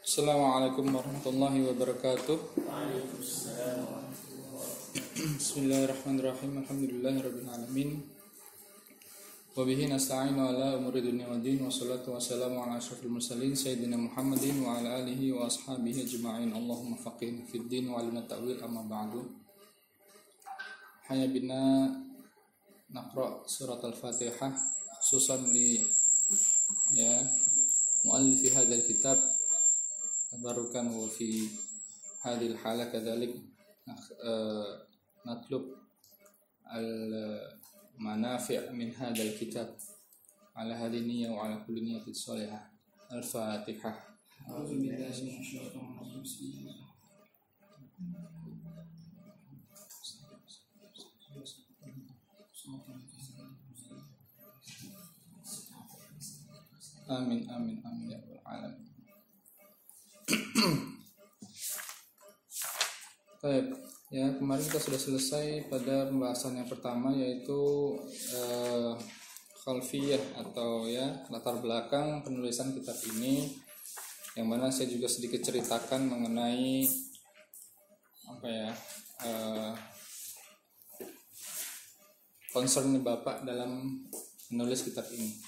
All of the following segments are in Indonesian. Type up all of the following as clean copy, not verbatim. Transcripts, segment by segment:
Assalamualaikum warahmatullahi wabarakatuh. Bismillahirrahmanirrahim. Alhamdulillahirabbil alamin. Wa bihi nasta'inu ala umuri dunya waddin. Wassalatu wassalamu ala asyrofil mursalin sayyidina Muhammadin wa ala alihi wa ashabihi ajma'in. Allahumma faqihna fid din wa 'allimna ta'wil, amma ba'du. Hayya bina naqra surat al-Fatihah khususan li mu'allifi hadzal kitab tabarukan wa fi hadhil hala kadzalik natlub al manafi' min hadzal kitab ala hadhihi niyyah wa ala kulli niyyatin shalihah. Al-Fatihah. A'udzu billahi minasyaitonir rajim. Amin amin amin ya rabbal alamin. Baik, ya kemarin kita sudah selesai pada pembahasan yang pertama, yaitu khalfiyah atau latar belakang penulisan kitab ini, yang mana saya juga sedikit ceritakan mengenai concern Bapak dalam menulis kitab ini.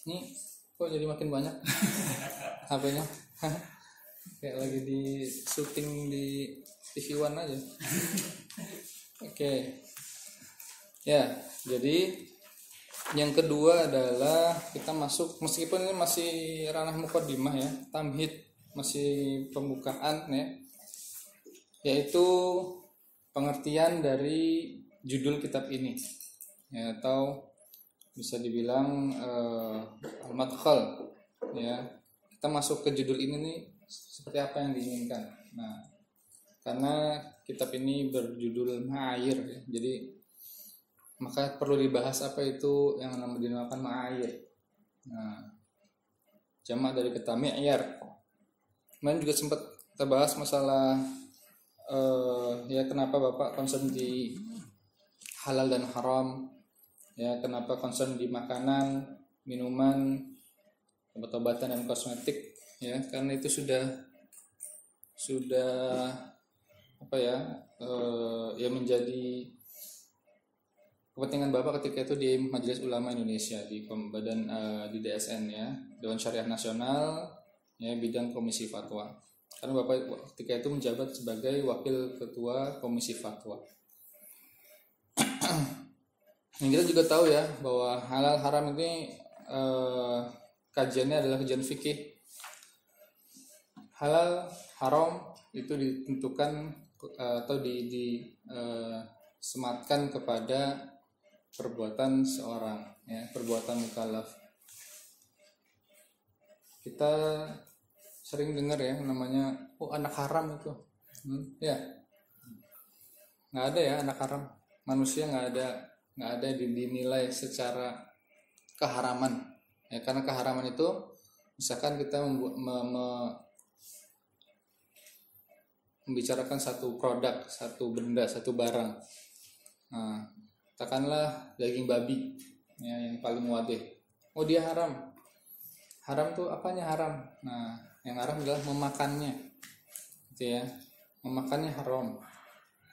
Ini kok jadi makin banyak HP-nya? Kayak lagi di syuting di TV One aja. Oke. Ya, jadi yang kedua adalah kita masuk, meskipun ini masih ranah muqaddimah ya, tamhid, masih pembukaan ya, yaitu pengertian dari judul kitab ini ya, atau bisa dibilang al-madkhal ya. Kita masuk ke judul ini nih seperti apa yang diinginkan. Nah, karena kitab ini berjudul Ma'ayir ya, jadi maka perlu dibahas apa itu yang dinamakan Ma'ayir. Nah, jamak dari kata mi'yar. Kemarin juga sempat kita bahas masalah kenapa Bapak concern di halal dan haram ya, kenapa concern di makanan, minuman, obat-obatan dan kosmetik ya, karena itu sudah menjadi kepentingan Bapak ketika itu di Majelis Ulama Indonesia, di badan di DSN ya, Dewan Syariah Nasional ya, bidang Komisi Fatwa. Karena Bapak ketika itu menjabat sebagai Wakil Ketua Komisi Fatwa. Yang kita juga tahu ya bahwa halal haram ini kajiannya adalah kajian fikih. Halal haram itu ditentukan atau disematkan kepada perbuatan seorang ya, perbuatan mukallaf. Kita sering dengar ya namanya anak haram itu. Ya. Nggak ada ya anak haram. Manusia nggak ada dinilai secara keharaman ya, karena keharaman itu misalkan kita membicarakan satu produk, satu benda, satu barang. Nah, katakanlah daging babi ya, yang paling wadih. Dia haram. Haram tuh apanya haram? Nah, yang haram adalah memakannya, gitu ya. Memakannya haram.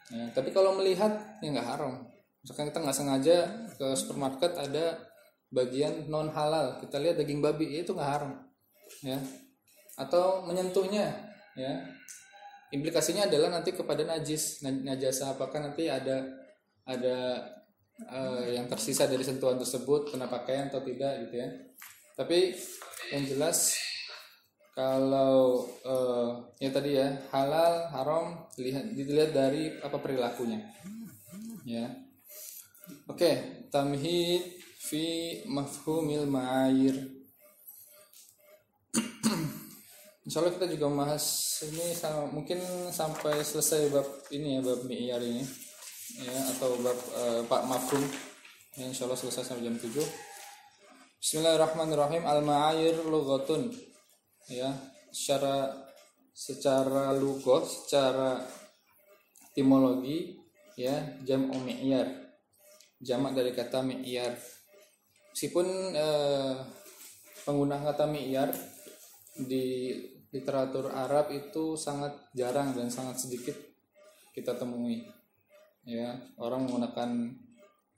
Ya, tapi kalau melihat ya nggak haram. Misalkan kita nggak sengaja ke supermarket ada bagian non halal, kita lihat daging babi, itu nggak haram ya. Atau menyentuhnya ya, implikasinya adalah nanti kepada najasa, apakah nanti ada yang tersisa dari sentuhan tersebut, kena pakaian atau tidak gitu ya. Tapi yang jelas kalau tadi ya, halal haram dilihat dari apa perilakunya ya. Oke, tamhid fi mafhumil ma'ayir. Insyaallah kita juga bahas ini mungkin sampai selesai bab ini ya, bab mi'yar ini ya, atau bab pak mafhum ya, insyaallah selesai sampai jam 7. Bismillahirrahmanirrahim. Al-ma'ayir lughatun ya, secara lughah, secara etimologi ya, jam'u mi'yar, jamak dari kata mi'yar. Meskipun penggunaan kata mi'yar di literatur Arab itu sangat jarang dan sangat sedikit kita temui. Ya, orang menggunakan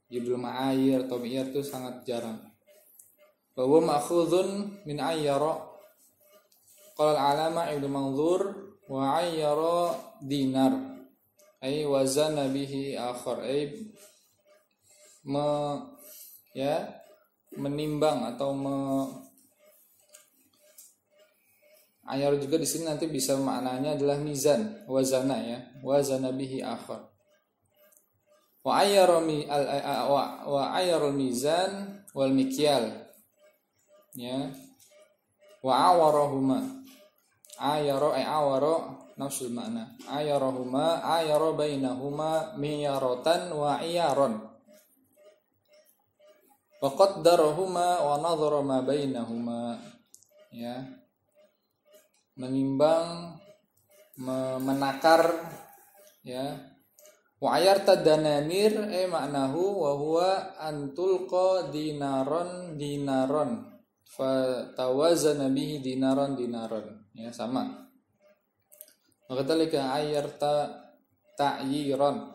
judul ma'ayir atau mi'yar itu sangat jarang. Bahwa ma'khudhun min ayyara qala al-alama Ibnu Manzur wa ayyara dinar ay wazana bihi akhar ay menimbang atau ayar juga di sini nanti bisa maknanya adalah mizan, wazana ya, wazana bihi akhar. Wa ayyarul mizan wal mikyal ya, wa awarahuma awara nafsul makna ayarahuma ayara bainahuma miyaratan wa iyaron wa qaddarahuma wa nadhara ma bainahuma ya, menimbang, menakar ya. Wa ayarta dananir maknahu wa huwa antulqa dinaron fatawazana bihi dinaron ya, sama. Wakadzalika ayarta ta'yiran.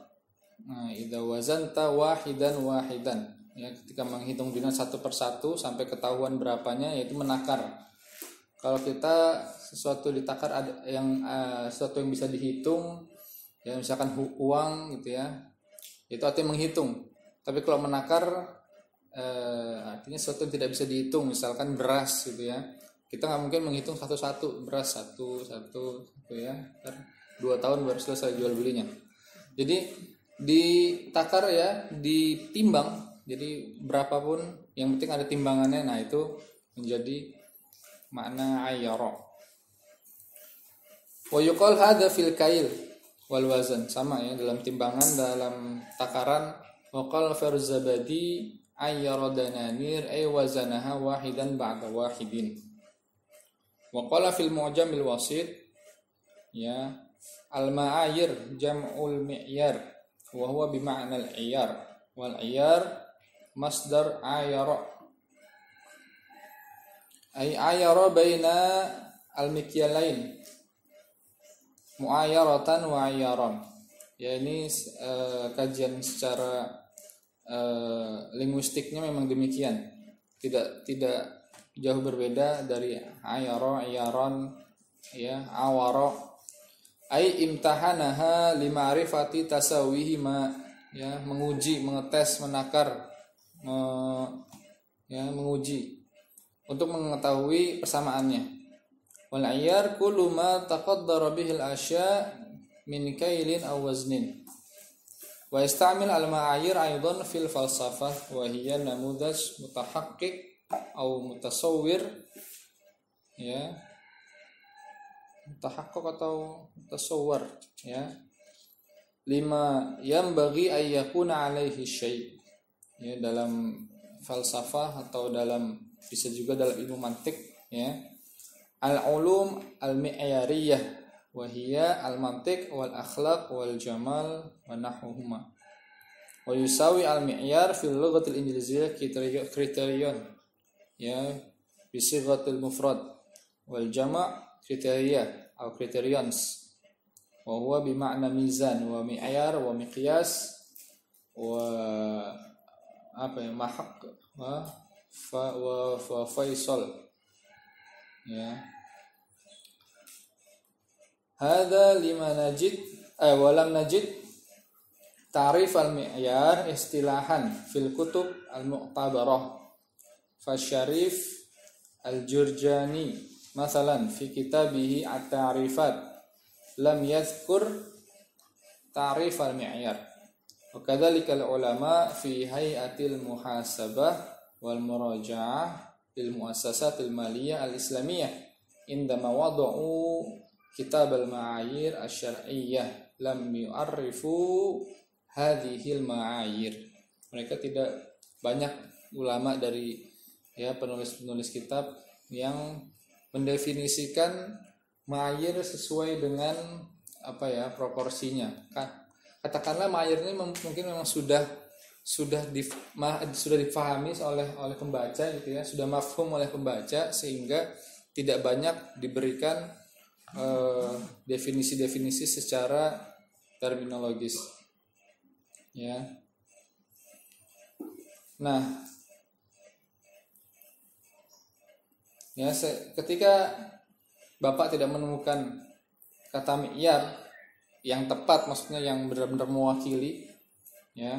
Nah, idza wazanta wahidan ya, ketika menghitung dinar satu persatu sampai ketahuan berapanya, yaitu menakar. Kalau kita sesuatu ditakar ada yang sesuatu yang bisa dihitung ya, misalkan uang gitu ya, itu artinya menghitung. Tapi kalau menakar artinya sesuatu yang tidak bisa dihitung, misalkan beras gitu ya, kita nggak mungkin menghitung satu-satu beras satu ya, 2 tahun baru selesai jual belinya. Jadi ditakar ya, ditimbang, jadi berapapun yang penting ada timbangannya. Nah itu menjadi makna ayyara. Wa yuqal hadza fil kail wal wazan, sama ya, dalam timbangan, dalam takaran. Wa qala Farzabadi ayyara dananir ay wazanaha wahidan ba'da wahidin. Wa qala fil mu'jamil wasit ya, al ma'ayir jam'ul mi'yar wa huwa bi ma'nal iyar wal iyar masdar ayara ay ayara baina al mikyalain mu'ayyaratan wa ayyaran. Ya, ini kajian secara linguistiknya memang demikian, tidak jauh berbeda dari ayyara, ayyaran ya, awara. Ai imtahanaha lima'rifati tasawihima ya, menguji, mengetes, menakar, menguji untuk mengetahui persamaannya. Wal ayyar kullu ma taqaddara bihi al asya min kailin aw waznin. Wa istamil al ma'ayir aidan fil falsafah wa hiya namudaj mutahaqqiq aw mutasawwir ya, mutahaqqiq atau mutasawwir ya, lima yanbaghi ay yakuna alaihi syai' ya, dalam falsafah atau dalam, bisa juga dalam ilmu mantik ya. Al-ulum al-mi'yariyah wa hiya al-mantiq wal akhlaq wal jamal wa nahwuhuma. Wa yusawi al-mi'yar fil lughatil injiliziyah kriterion ya, bi sighatil mufrad wal jama' kriteria atau criterions. Wa huwa bi ma'na mizan wa mi'yar wa miqyas wa mahaq wa faisal ya. Hadza lima najid walam najid ta'rif al-mi'yar istilahan fil kutub al-mu'tabarah fa syarif al-Jurjani masalan fi kitabihi at-ta'rifat lam yadhkur ta'rif al-mi'yar. Wa kadzalika al-ulama fi hayatil muhasabah wal muraja'ah lil muassasatil maliyah al-islamiyah indama wada'u kitab al-ma'ayir asy-syar'iyyah lam yu'arrifu hadhil ma'ayir. Mereka tidak banyak ulama dari ya, penulis-penulis kitab yang mendefinisikan ma'ayir sesuai dengan apa ya, proporsinya. Katakanlah ma'ayir ini mungkin memang sudah difahami oleh pembaca gitu ya, sudah mafhum oleh pembaca, sehingga tidak banyak diberikan definisi-definisi secara terminologis ya. Nah, ya ketika Bapak tidak menemukan kata mi'yar yang tepat, maksudnya yang benar-benar mewakili ya.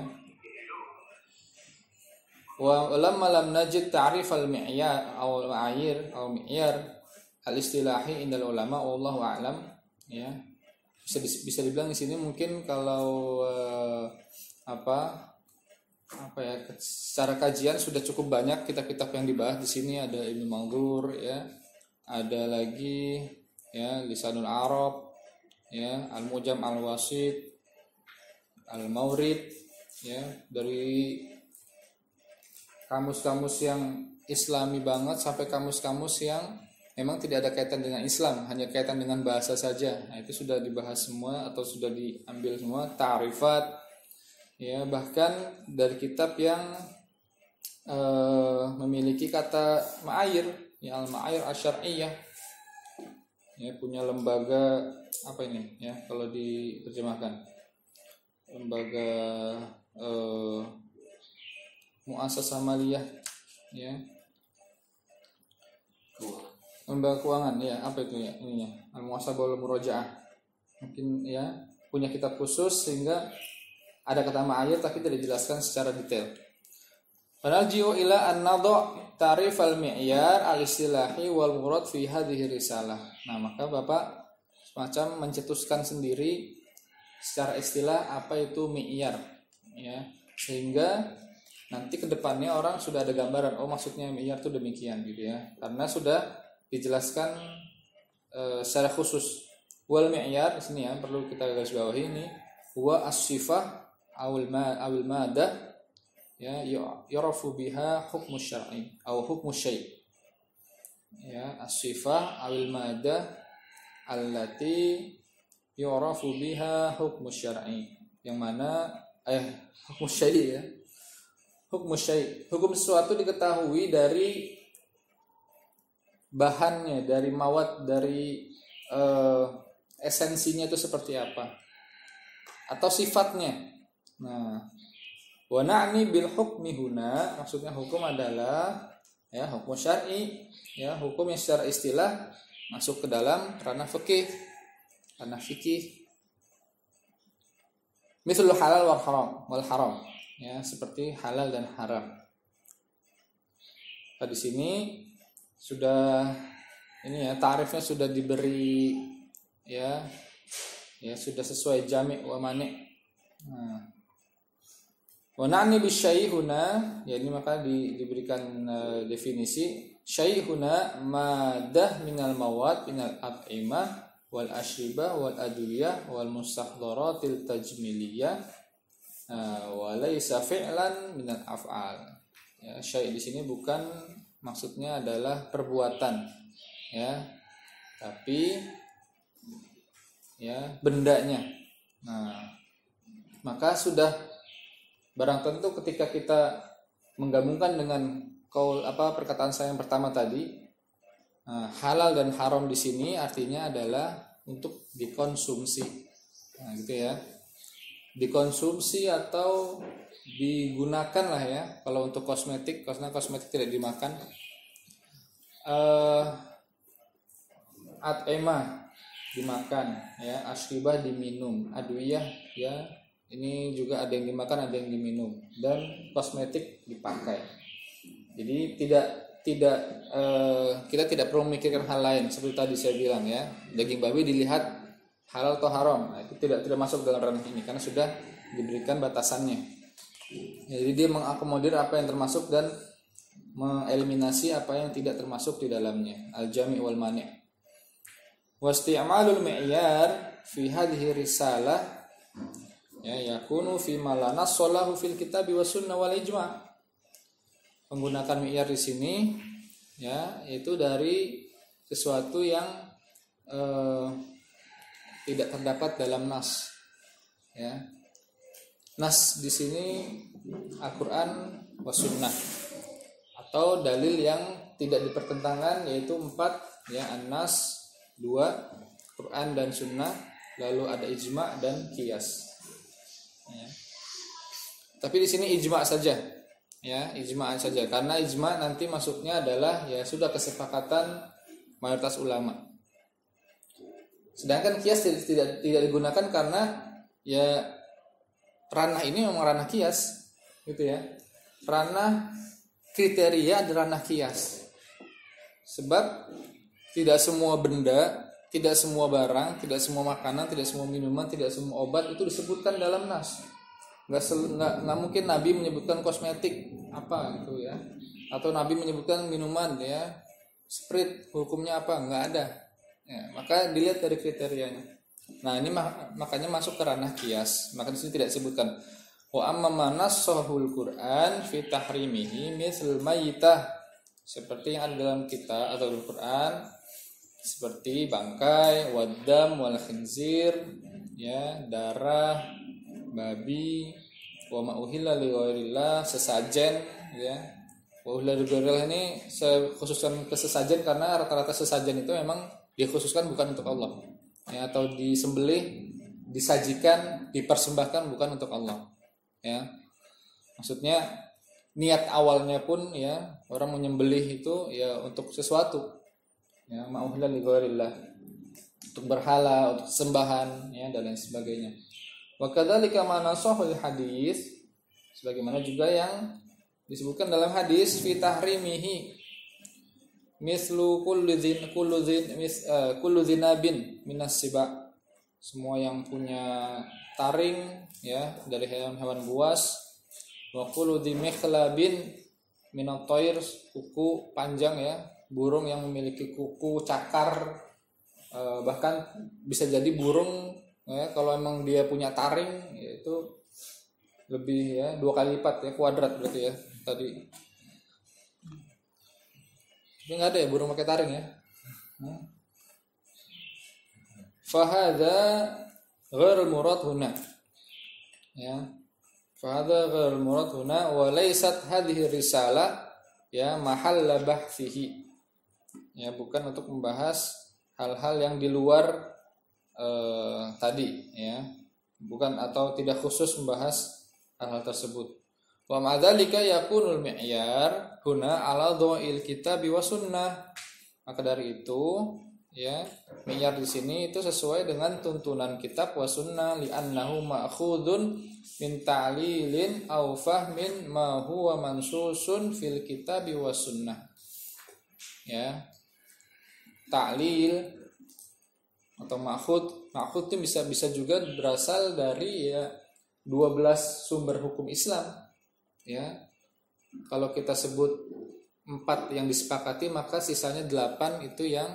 Wa lamma lam najid ta'rif al-mi'yar atau al-ma'ayir atau mi'yar al-istilahi indal ulama wallahu a'lam ya. Bisa dibilang di sini mungkin kalau apa ya, secara kajian sudah cukup banyak kitab-kitab yang dibahas di sini. Ada Ibnu Mandzur ya, ada lagi ya Lisanul Arab ya, Al-Mujam Al-Wasit, Al-Maurid ya, dari kamus-kamus yang islami banget sampai kamus-kamus yang memang tidak ada kaitan dengan Islam, hanya kaitan dengan bahasa saja. Nah, itu sudah dibahas semua atau sudah diambil semua, ta'rifat ya, bahkan dari kitab yang memiliki kata ma'ayir ya, al-ma'ayir asy-syar'iyyah ya, punya lembaga apa ini ya kalau diterjemahkan, lembaga muasasah maliyah ya, lembaga keuangan ya, apa itu ya ininya, al-muhasabah wal murajaah, mungkin ya punya kitab khusus sehingga ada kata ma'ayir tapi tidak dijelaskan secara detail. Fanaji'u ila an-nadha' ta'rif al-mi'yar al-istilahi wal murad fi hadhihi risalah. Nah, maka Bapak semacam mencetuskan sendiri secara istilah apa itu mi'yar ya, sehingga nanti kedepannya orang sudah ada gambaran, oh maksudnya mi'yar itu demikian gitu ya, karena sudah dijelaskan secara khusus. Wal mi'yar di sini ya perlu kita garis bawahi ini, huwa as-sifah awil madah ya yurafu biha hukmu syar'i atau hukmu syai' ya, as-sifah awil madah allati yurafu biha hukmu syar'i, yang mana hukmu syai' ya, hukmu syai', hukum sesuatu diketahui dari bahannya, dari mawad, dari esensinya itu seperti apa atau sifatnya. Nah, wa na'ni bil hukmi huna, maksudnya hukum adalah ya hukum syar'i ya, hukum yang secara istilah masuk ke dalam ranah fikih, ranah fikih. Misalul halal wal haram ya, seperti halal dan haram. Nah, di sini sudah ini ya, ta'rifnya sudah diberi ya sudah sesuai jami' wa mani'. Nah, wa na'ni bisyai'huna ya, ini maka diberikan definisi syai'huna madah minal mawad minal at'imah wal ashribah wal adwiyah wal mustahdharatil tajmiliyah wa laysa fi'lan minal af'al. Ya, syai' di sini bukan maksudnya adalah perbuatan ya, tapi ya bendanya. Nah, maka sudah barang tentu ketika kita menggabungkan dengan perkataan saya yang pertama tadi, halal dan haram di sini artinya adalah untuk dikonsumsi. Nah, gitu ya. Dikonsumsi atau digunakan lah ya. Kalau untuk kosmetik, karena kosmetik tidak dimakan. At'imah dimakan ya, ashribah diminum, adwiyah ya, ini juga ada yang dimakan, ada yang diminum, dan kosmetik dipakai. Jadi kita tidak perlu memikirkan hal lain seperti tadi saya bilang ya, daging babi dilihat halal atau haram. Nah, itu tidak masuk dalam ranah ini karena sudah diberikan batasannya. Jadi dia mengakomodir apa yang termasuk dan mengeliminasi apa yang tidak termasuk di dalamnya. Al-jami' wal mani'. Wasti'malul mi'yar fi hadhihi risalah ya yakunu fi ma la nassalahu fil kitabi was sunnah wal ijma'. Menggunakan mi'yar di sini ya itu dari sesuatu yang tidak terdapat dalam nas ya. Nas di sini Al-Qur'an was sunnah atau dalil yang tidak dipertentangkan, yaitu 4 ya, An-Nas 2, Quran dan Sunnah, lalu ada ijma dan qiyas. Ya. Tapi di sini ijma saja, ya ijma saja, karena ijma nanti masuknya adalah ya sudah kesepakatan mayoritas ulama. Sedangkan qiyas tidak digunakan karena ya ranah ini memang ranah qiyas, gitu ya. Ranah kriteria adalah ranah qiyas. Sebab tidak semua benda, tidak semua barang, tidak semua makanan, tidak semua minuman, tidak semua obat itu disebutkan dalam nas. Nggak mungkin Nabi menyebutkan kosmetik apa gitu ya, atau Nabi menyebutkan minuman ya, Sprite hukumnya apa, nggak ada. Ya, maka dilihat dari kriterianya. Nah ini makanya masuk ke ranah qiyas. Maka di sini tidak disebutkan. Wa amma manassahul Qur'an fi tahrimihi misal mayyitah, seperti yang ada dalam kita atau Al-Qur'an, seperti bangkai, wadam wal khinzir, ya, darah babi, wa ma uhilla li ghairillah, sesajen, ya. Wa uhilla li ghairillah ini saya khususkan ke sesajen karena rata-rata sesajen itu memang dikhususkan bukan untuk Allah. Ya, atau disembelih, disajikan, dipersembahkan bukan untuk Allah. Ya. Maksudnya niat awalnya pun ya orang menyembelih itu ya untuk sesuatu. Ya, ma'uhla li ghairillah, untuk berhala, untuk sembahan ya dan lain sebagainya. Wa kadzalika manasahul hadis, sebagaimana juga yang disebutkan dalam hadis fi tahrimihi mislu kullu dzinabin minas siba, semua yang punya taring ya dari hewan-hewan buas, wa kullu dzimikhlabin minat thair, kuku panjang ya, burung yang memiliki kuku cakar, bahkan bisa jadi burung ya kalau emang dia punya taring yaitu lebih ya 2 kali lipat ya, kuadrat berarti ya tadi. Ini nggak ada ya burung pakai taring ya. Fahadha ghairul murad huna. Ya. Fahadha ghairul murad huna wa laysat hadhihi risalah ya mahalla bahtsihi. Ya, bukan untuk membahas hal-hal yang di luar tadi ya. Bukan atau tidak khusus membahas hal-hal tersebut. Wa ma'dzalika yakunul mi'yar huna ala dha'il kitab wa sunnah. Maka dari itu ya, mi'yar di sini itu sesuai dengan tuntunan kitab wa sunnah, li'annahu ma'khudun min ta'lilin aw fahmin ma huwa mansusun fil kitab wa sunnah. Ya. Ta'lil atau ma'khud itu bisa juga berasal dari ya 12 sumber hukum Islam. Ya, kalau kita sebut 4 yang disepakati, maka sisanya 8 itu yang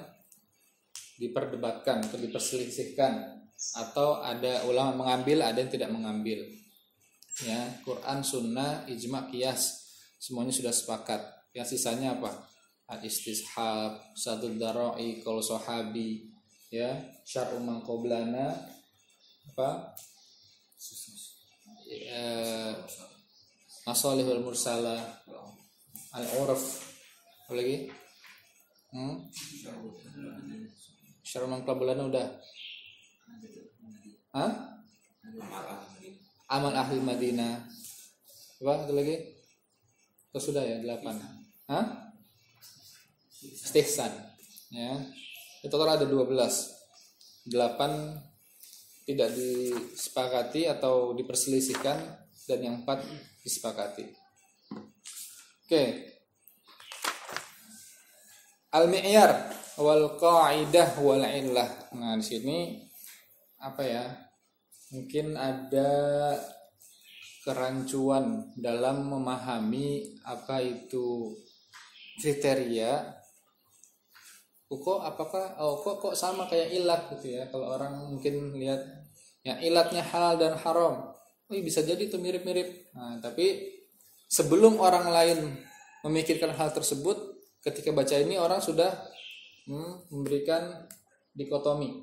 diperdebatkan atau diperselisihkan, atau ada ulama mengambil, ada yang tidak mengambil. Ya, Quran, Sunnah, ijma, qiyas, semuanya sudah sepakat. Yang sisanya apa? Al-istishab, sadud darai, qaul sahabi, ya, syar'u man qablana, apa? Masalihul mursalah, al-urf, apa lagi? Syar'u man qablana udah. Hah? Amal ahli Madinah. Apa itu lagi? Itu sudah ya 8. Hah? Istihsan. Ya. Itu total ada 12. 8 tidak disepakati atau diperselisihkan dan yang 4 disepakati. Oke. Al-mi'yar wal qa'idah wal illah. Nah, di sini apa ya? Mungkin ada kerancuan dalam memahami apa itu kriteria. Kok sama kayak ilat gitu ya. Kalau orang mungkin lihat ya ilatnya halal dan haram. Bisa jadi itu mirip-mirip. Nah, tapi sebelum orang lain memikirkan hal tersebut, ketika baca ini orang sudah memberikan dikotomi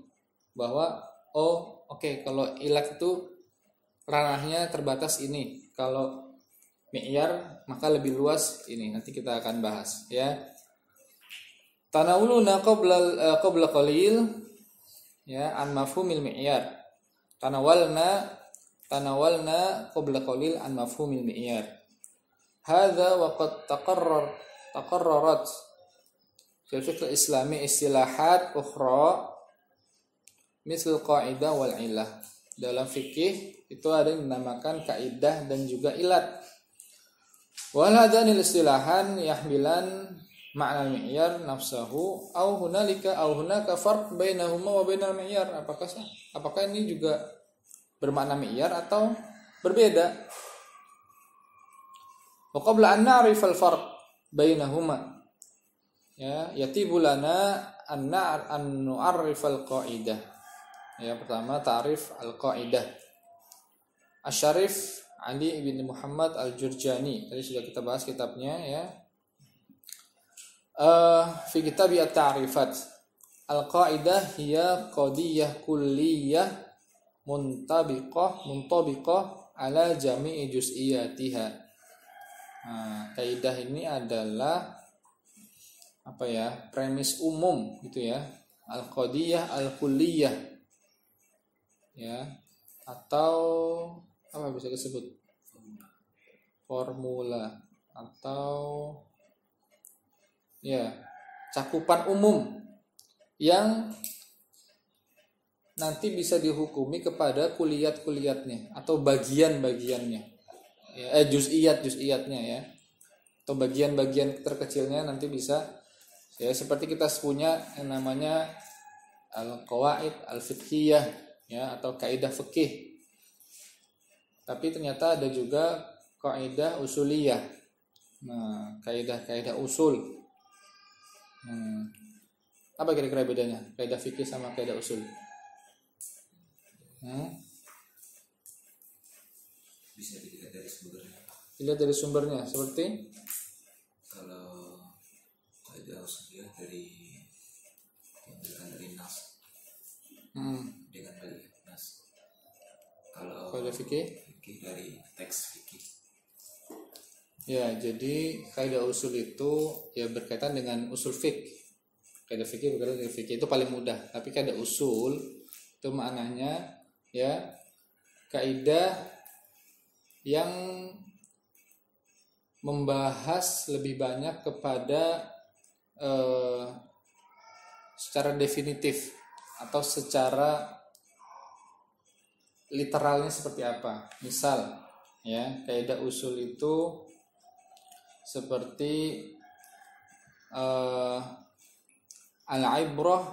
bahwa oke, kalau ilat itu ranahnya terbatas ini, kalau mi'yar maka lebih luas ini. Nanti kita akan bahas ya. Tanawuluna qabla qalil, ya an mafhumil mi'yar. Tanawalna qabla qalil an mafhumil mi'yar. Hadza wa qad taqarrarat fil fiqh islami istilahat ukhra misal qaidah wal illah. Dalam fikih itu ada yang dinamakan kaidah dan juga ilat. Wal hadanil istilahan yahmilan ma'na mi'yar nafsahu aw hunaka farq bainahuma wa bainal mi'yar. Apakah ini juga bermakna mi'yar atau berbeda? Wa qabla an na'rif al-farq bainahuma ya yatibu lana an nu'arrif al-qaidah. Ya, pertama ta'rif al-qaidah. Asy-Syarif Ali bin Muhammad Al-Jurjani. Tadi sudah kita bahas kitabnya ya. Fi kitab at-ta'rifat. Al-qaidah hiya qadiyah kulliyah muntabiqah ala jami'i juz'iyatiha. Kaidah ini adalah apa ya? Premis umum gitu ya. Al-qadiyah al-kulliyah. Ya. Atau apa bisa disebut? Formula atau ya, cakupan umum yang nanti bisa dihukumi kepada kuliat-kuliatnya atau bagian-bagiannya. Ya, juz'iyatnya ya. Atau bagian-bagian terkecilnya nanti bisa ya seperti kita punya yang namanya al-qawaid al-fiqhiyah ya atau kaidah fikih. Tapi ternyata ada juga kaidah usuliyah. Nah, kaidah usul. Apa kira-kira bedanya kaidah fikih sama kaidah usul? Bisa dilihat dari sumbernya. Dilihat dari sumbernya seperti kalau kaidah usuliyah diambilkan dari nas. Dengan melihat nas. Kalau kaidah fikih dari teks fikih. Ya, jadi kaidah usul itu ya berkaitan dengan usul fiqh. Kaidah fikih berkaitan dengan fikih itu paling mudah. Tapi kaidah usul itu maknanya ya kaidah yang membahas lebih banyak kepada secara definitif atau secara literalnya seperti apa. Misal ya kaidah usul itu seperti al-ibrah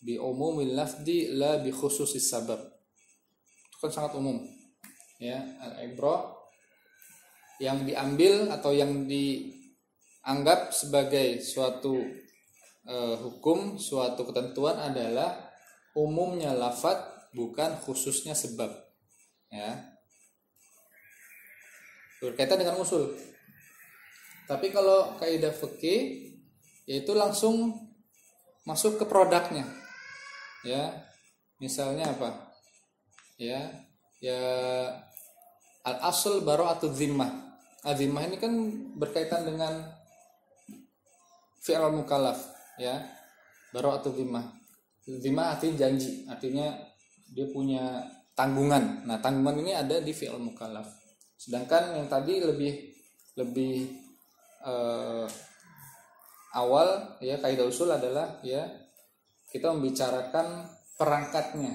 bi umumil lafzi la bi khususis sabab. Itu kan sangat umum. Ya, al-ibrah yang diambil atau yang dianggap sebagai suatu hukum, suatu ketentuan adalah umumnya lafaz bukan khususnya sebab. Ya. Berkaitan dengan usul. Tapi kalau kaidah fikih yaitu langsung masuk ke produknya. Ya. Misalnya apa? Ya al-asl bara'atu dzimmah. Dzimmah ini kan berkaitan dengan fi'il mukallaf, ya. Bara'atu dzimmah. Dzimmah artinya janji, artinya dia punya tanggungan. Nah, tanggungan ini ada di fi'il mukallaf. Sedangkan yang tadi lebih awal ya kaidah usul adalah ya kita membicarakan perangkatnya.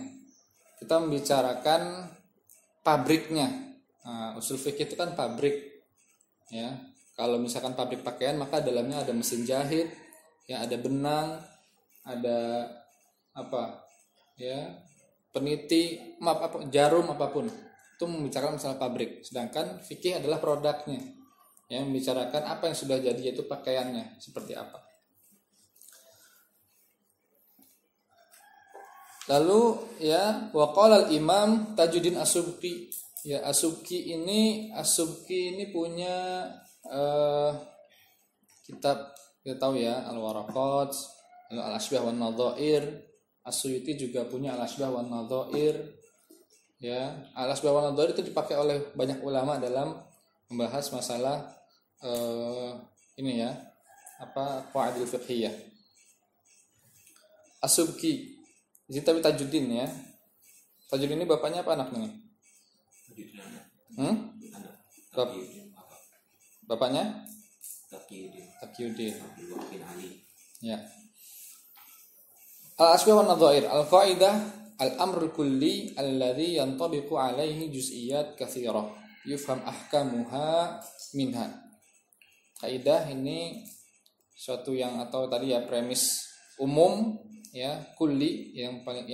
Kita membicarakan pabriknya. Nah, usul fikih itu kan pabrik. Ya. Kalau misalkan pabrik pakaian maka dalamnya ada mesin jahit, ya ada benang, ada apa? Ya, peniti, jarum apapun. Itu membicarakan masalah pabrik. Sedangkan fikih adalah produknya. Yang membicarakan apa yang sudah jadi yaitu pakaiannya seperti apa. Lalu ya waqala al-Imam Tajuddin As-Subki. Ya As-Subki ini punya kitab kita tahu ya Al-Waraqat, Al-Asbah wan Nadhair. As-Suyuti juga punya Al-Asbah wan Nadhair. Ya, Al-Asbah wan Nadhair itu dipakai oleh banyak ulama dalam membahas masalah ini ya qawaidul fiqhiyah. As-Subki Di sini tapi Tajuddin ya. Tajuddin ini bapaknya apa anaknya nih? Anak. Bapaknya? Taqiyuddin. Taqiyuddin. Bin Ali. Ya. Al-asbah wa nadhair. Al-qaidah al-amrul kulli alladhi yantabiqu alaihi juz'iyat katsirah yufham ahkamuha minha. Kaidah ini suatu yang atau tadi ya premis umum ya, kulli yang paling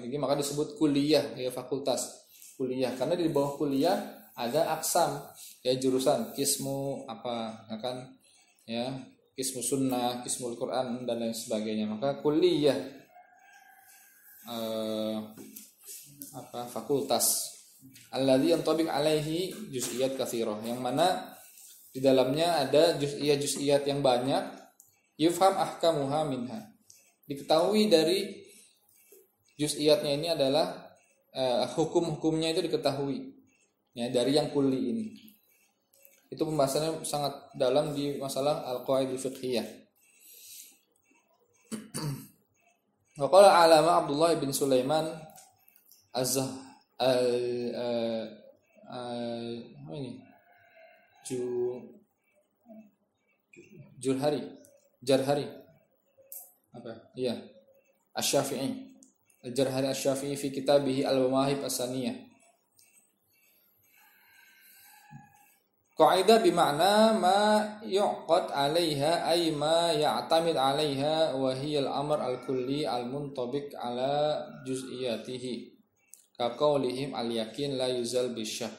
tinggi maka disebut kuliah ya, fakultas kuliah, karena di bawah kuliah ada aksam ya, jurusan kismu apa ya kan ya, kismu sunnah, kismul Quran dan lain sebagainya. Maka kuliah fakultas alladzi yantabiq alaihi juz'iyat katsirah, yang mana di dalamnya ada juz'iyat yang banyak, yufham ahkamuha minha, diketahui dari juz'iyatnya ini adalah hukum-hukumnya itu diketahui ya dari yang kulli ini. Itu pembahasannya sangat dalam di masalah al-qawaidul fiqhiyah. Wa qala alama Abdullah bin Sulaiman Jarhari apa? Iya. Asy-Syafi'i. Al-Jarhari Asy-Syafi'i fi kitabih Al-Mawahib As-Saniyah. Qaidah bima'na ma yu'qad 'alaiha ay ma ya'tamid 'alaiha wa hiya al-amr al-kulli al-muntabiq 'ala juz'iyatihi. Ka qaulihim al-yaqin la yuzal bisyah.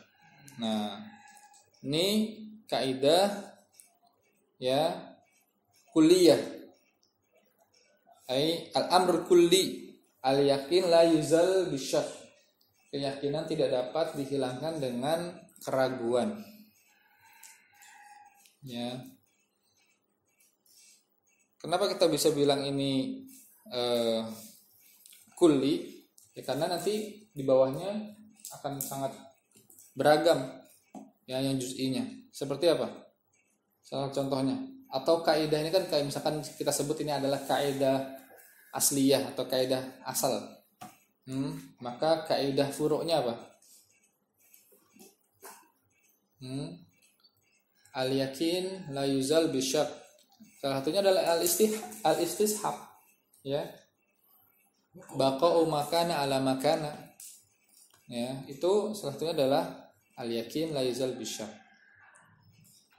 Nah, ini kaidah ya kulliyah. Ai al-amr kulli al-yaqin la yuzal bisyah. Keyakinan tidak dapat dihilangkan dengan keraguan. Ya. Kenapa kita bisa bilang ini kulli? Ya karena nanti di bawahnya akan sangat beragam ya yang juz'inya. Seperti apa? Salah contohnya. Atau kaidah ini kan kayak misalkan kita sebut ini adalah kaidah asliyah atau kaidah asal. Maka kaidah furu'nya apa? Al-yakin la yuzal bisyak. Salah satunya adalah al-istishab ya. Baqa'u makana ala makana. Ya, itu salah satunya adalah al-yakin la yuzal bisyak.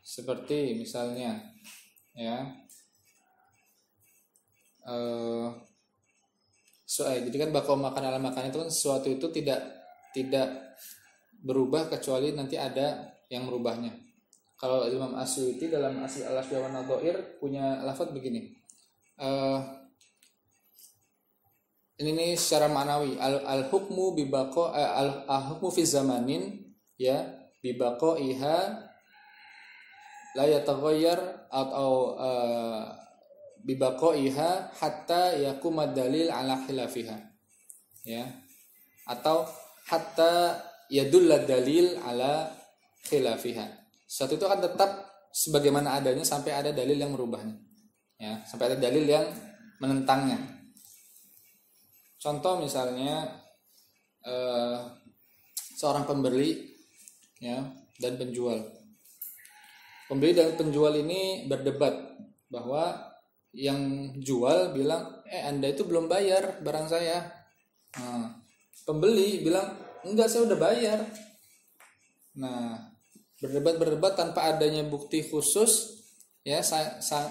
Seperti misalnya ya jadi kan baqa'u makana ala makana itu kan sesuatu itu tidak berubah kecuali nanti ada yang merubahnya. Kalau Imam Asyuti dalam Al-Asbah wa Nadhair punya lafaz begini. Ini secara maknawi al-hukmu bibaqa al-hukmu fi zamanin ya bibaqaiha la yataghayyar atau bibaqaiha hatta yaquma dalil ala khilafiha ya, atau hatta yadulla dalil ala khilafiha. Suatu itu akan tetap sebagaimana adanya sampai ada dalil yang merubahnya ya, sampai ada dalil yang menentangnya. Contoh misalnya seorang pembeli ya dan penjual. Pembeli dan penjual ini berdebat bahwa yang jual bilang Anda itu belum bayar barang saya. Pembeli bilang enggak, saya udah bayar. Nah, berdebat tanpa adanya bukti khusus ya,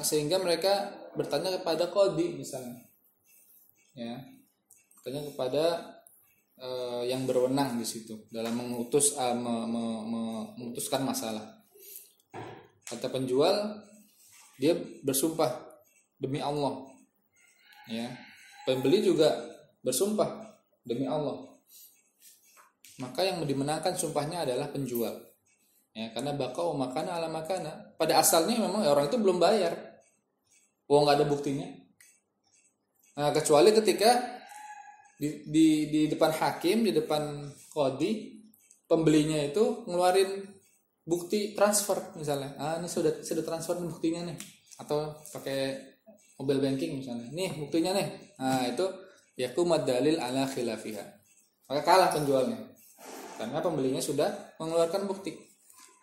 sehingga mereka bertanya kepada qadhi misalnya ya, bertanya kepada yang berwenang di situ dalam memutuskan masalah. Kata penjual, dia bersumpah demi Allah ya, pembeli juga bersumpah demi Allah, maka yang dimenangkan sumpahnya adalah penjual ya, karena baqa'u makana ala makana. Pada asalnya memang orang itu belum bayar, nggak ada buktinya. Nah, kecuali ketika di depan hakim, di depan qadhi, pembelinya itu ngeluarin bukti transfer misalnya. Ini sudah transfer buktinya nih, atau pakai mobile banking misalnya. Nih buktinya nih. Nah, itu yakumad dalil ala khilafiha. Maka kalah penjualnya. Karena pembelinya sudah mengeluarkan bukti.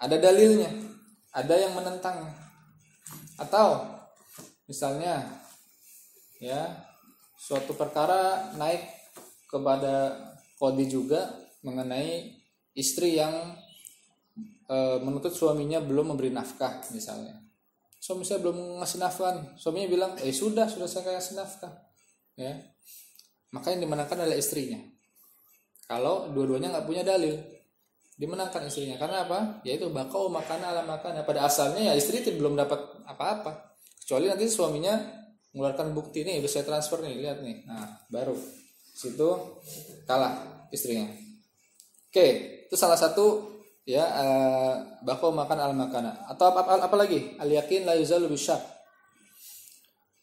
Ada dalilnya, ada yang menentangnya. Atau misalnya ya, suatu perkara naik kepada qadhi juga mengenai istri yang menuntut suaminya belum memberi nafkah misalnya. Suami saya belum ngasih nafkah nih. Suaminya bilang, sudah saya kasih nafkah. Ya. Maka yang dimenangkan adalah istrinya. Kalau dua-duanya nggak punya dalil, dimenangkan istrinya. Karena apa? Yaitu bakau makana ala makana. Pada asalnya ya istri belum dapat apa-apa. Kecuali nanti suaminya mengeluarkan bukti nih, bisa transfer nih, lihat nih. Nah, baru situ kalah istrinya. Oke, itu salah satu ya, bakau makan al makana. Atau apa lagi? Al yakin la yuzalu bisyak.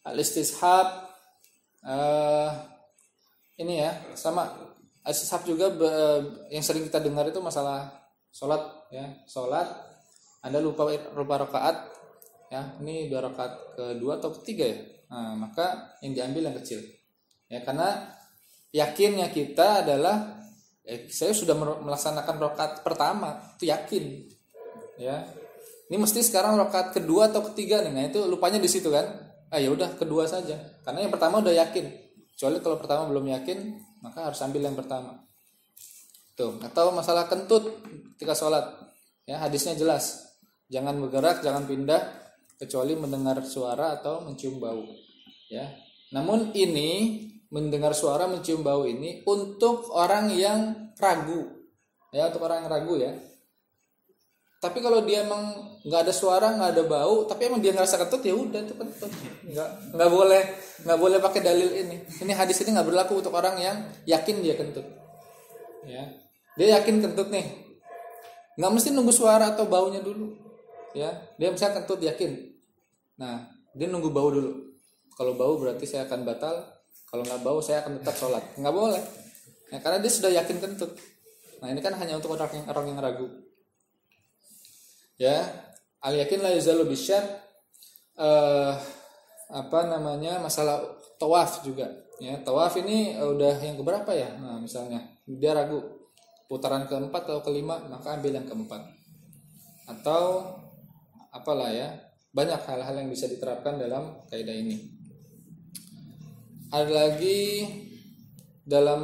Al istishab, ini ya sama. Al istishab juga yang sering kita dengar itu masalah sholat ya. Sholat Anda lupa rakaat ya, ini 2 rakaat kedua atau ketiga ya. Nah, maka yang diambil yang kecil ya, karena yakinnya kita adalah saya sudah melaksanakan rakaat pertama, itu yakin ya. Ini mesti sekarang rakaat kedua atau ketiga nih. Nah, itu lupanya di situ kan. Ya udah kedua saja. Karena yang pertama udah yakin. Kecuali kalau pertama belum yakin, maka harus ambil yang pertama. Tuh, atau masalah kentut ketika sholat. Ya, hadisnya jelas. Jangan bergerak, jangan pindah kecuali mendengar suara atau mencium bau. Ya. Namun ini mendengar suara, mencium bau ini untuk orang yang ragu, ya, untuk orang yang ragu ya. Tapi kalau dia emang nggak ada suara, nggak ada bau, tapi emang dia ngerasa kentut, ya udah itu kentut, nggak boleh pakai dalil ini. Ini hadis ini nggak berlaku untuk orang yang yakin dia kentut, ya. Dia yakin kentut nih, nggak mesti nunggu suara atau baunya dulu, ya. Dia misalnya kentut yakin, nah dia nunggu bau dulu. Kalau bau berarti saya akan batal. Kalau nggak bau saya akan tetap sholat. Nggak boleh. Ya, karena dia sudah yakin kentut. Nah ini kan hanya untuk orang yang ragu. Ya, al yakin la yuzalu bisyak. Masalah tawaf juga. Ya, tawaf ini udah yang keberapa ya? Nah misalnya dia ragu putaran keempat atau kelima, maka ambil yang keempat. Atau apalah ya, banyak hal-hal yang bisa diterapkan dalam kaidah ini. Ada lagi dalam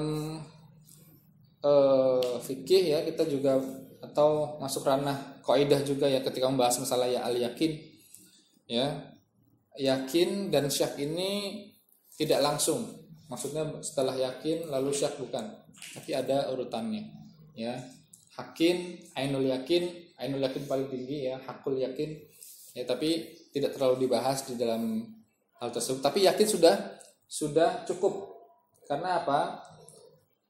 fikih ya, kita juga atau masuk ranah kaidah juga ya ketika membahas masalah ya al yakin ya. Yakin dan syak ini tidak langsung, maksudnya setelah yakin lalu syak bukan, tapi ada urutannya ya. Ainul yakin paling tinggi ya, hakul yakin ya, tapi tidak terlalu dibahas di dalam hal tersebut. Tapi yakin sudah cukup. Karena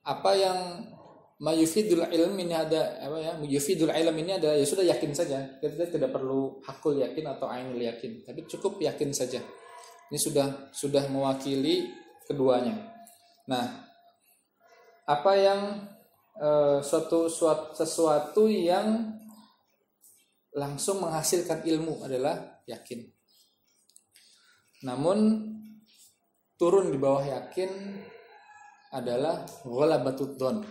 apa yang mayufidul ilm ini ada yufidul ilm ini ada, ya sudah yakin saja. Kita tidak perlu hakul yakin atau ainul yakin, tapi cukup yakin saja. Ini sudah mewakili keduanya. Nah, apa yang sesuatu yang langsung menghasilkan ilmu adalah yakin. Namun turun di bawah yakin adalah ghalabatud dzan.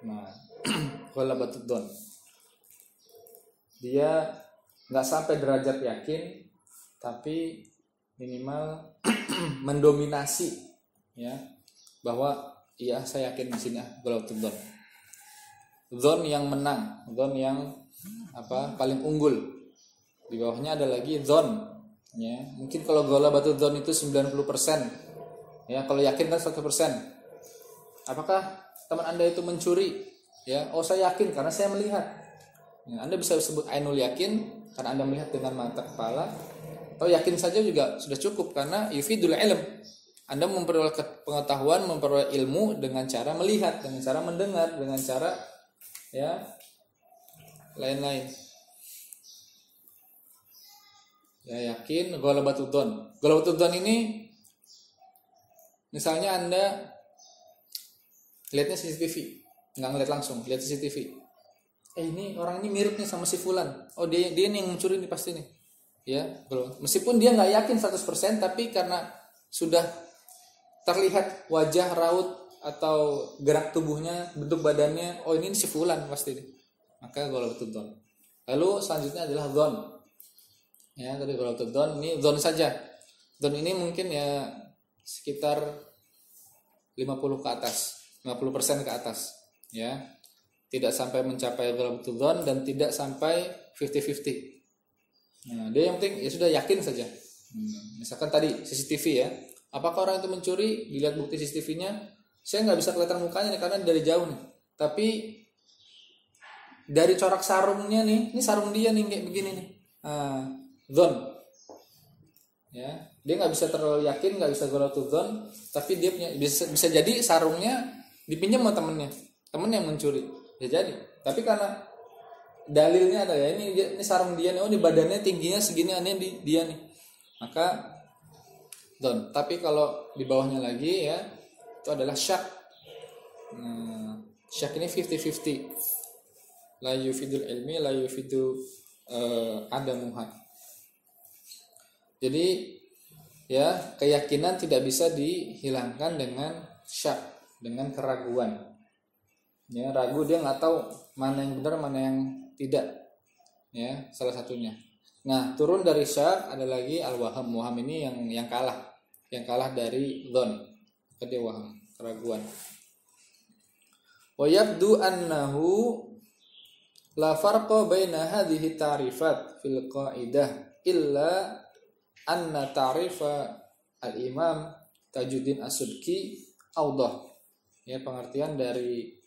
Nah, ghalabatud dzan. Dia nggak sampai derajat yakin, tapi minimal mendominasi ya, bahwa iya saya yakin di sini ghalabatud dzan. Dzan yang menang, dzan yang paling unggul. Di bawahnya ada lagi dzan ya. Mungkin kalau ghalabatud dzan itu 90%. Ya, kalau yakin kan 100%. Apakah teman Anda itu mencuri? Ya, saya yakin karena saya melihat. Ya, Anda bisa sebut ainul yakin karena Anda melihat dengan mata kepala, atau yakin saja juga sudah cukup karena yufidul ilm. Anda memperoleh pengetahuan, memperoleh ilmu dengan cara melihat, dengan cara mendengar, dengan cara ya lain-lain. Ya, yakin ghalabatud dzan. Ghalabatud dzan ini misalnya Anda lihatnya CCTV, nggak ngeliat langsung, lihat CCTV. Ini orang ini mirip nih sama si fulan. Oh dia nih yang mencuri nih pasti nih. Ya, belum. Meskipun dia nggak yakin 100%, tapi karena sudah terlihat wajah, raut atau gerak tubuhnya, bentuk badannya, oh ini si fulan pasti, maka ghalabatud dzan. Lalu selanjutnya adalah dzan. Ya, tadi ghalabatud dzan ini dzan saja. Dzan ini mungkin ya sekitar 50 ke atas, 50% ke atas, ya. Tidak sampai mencapai ghalabatud dzan dan tidak sampai 50-50. Nah, dia yang penting ya sudah yakin saja. Misalkan tadi CCTV ya, apakah orang itu mencuri? Dilihat bukti CCTV-nya, saya nggak bisa kelihatan mukanya nih karena dari jauh nih. Tapi dari corak sarungnya nih, ini sarung dia nih kayak begini nih. Dzan. Ya, dia nggak bisa terlalu yakin, nggak bisa ghalabatud dzan, tapi dia punya bisa jadi sarungnya dipinjam sama temennya yang mencuri. Ya jadi. Tapi karena dalilnya ada ya, ini sarung dia nih, oh di badannya tingginya segini, aneh dia nih. Maka dzan. Tapi kalau di bawahnya lagi ya, itu adalah syak. Syak ini 50-50. La yufidul ilmi, la yufidu adamuha. Jadi ya, keyakinan tidak bisa dihilangkan dengan syak, dengan keraguan. Ya, ragu dia nggak tahu mana yang benar, mana yang tidak. Ya, salah satunya. Nah, turun dari syak ada lagi al-waham. Waham ini yang kalah. Yang kalah dari dzan. Dia waham, keraguan. Wa yabdu annahu la farqa baina hadhihi ta'rifat fil qa'idah illa anna ta'rifa al-imam Tajuddin As-Subki awdah. Ya, pengertian dari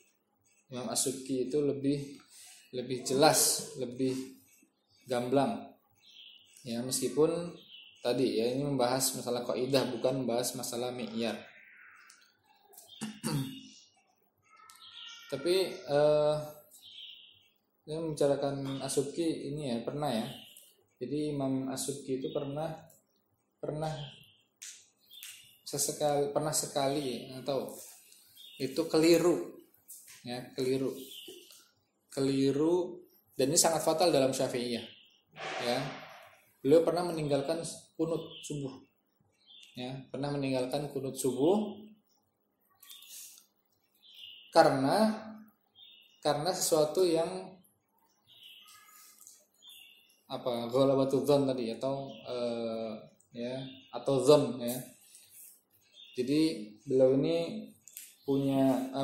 Imam As-Subki itu lebih jelas, lebih gamblang. Ya, meskipun tadi ya ini membahas masalah kaidah, bukan membahas masalah mi'yar. Tapi saya membicarakan As-Subki ini ya pernah ya. Jadi Imam As-Subki itu pernah sekali atau itu keliru dan ini sangat fatal dalam Syafi'iyah. Ya, beliau pernah meninggalkan kunut subuh. Ya, pernah meninggalkan kunut subuh karena sesuatu yang ghalabatud dzan tadi atau dzan ya. Jadi beliau ini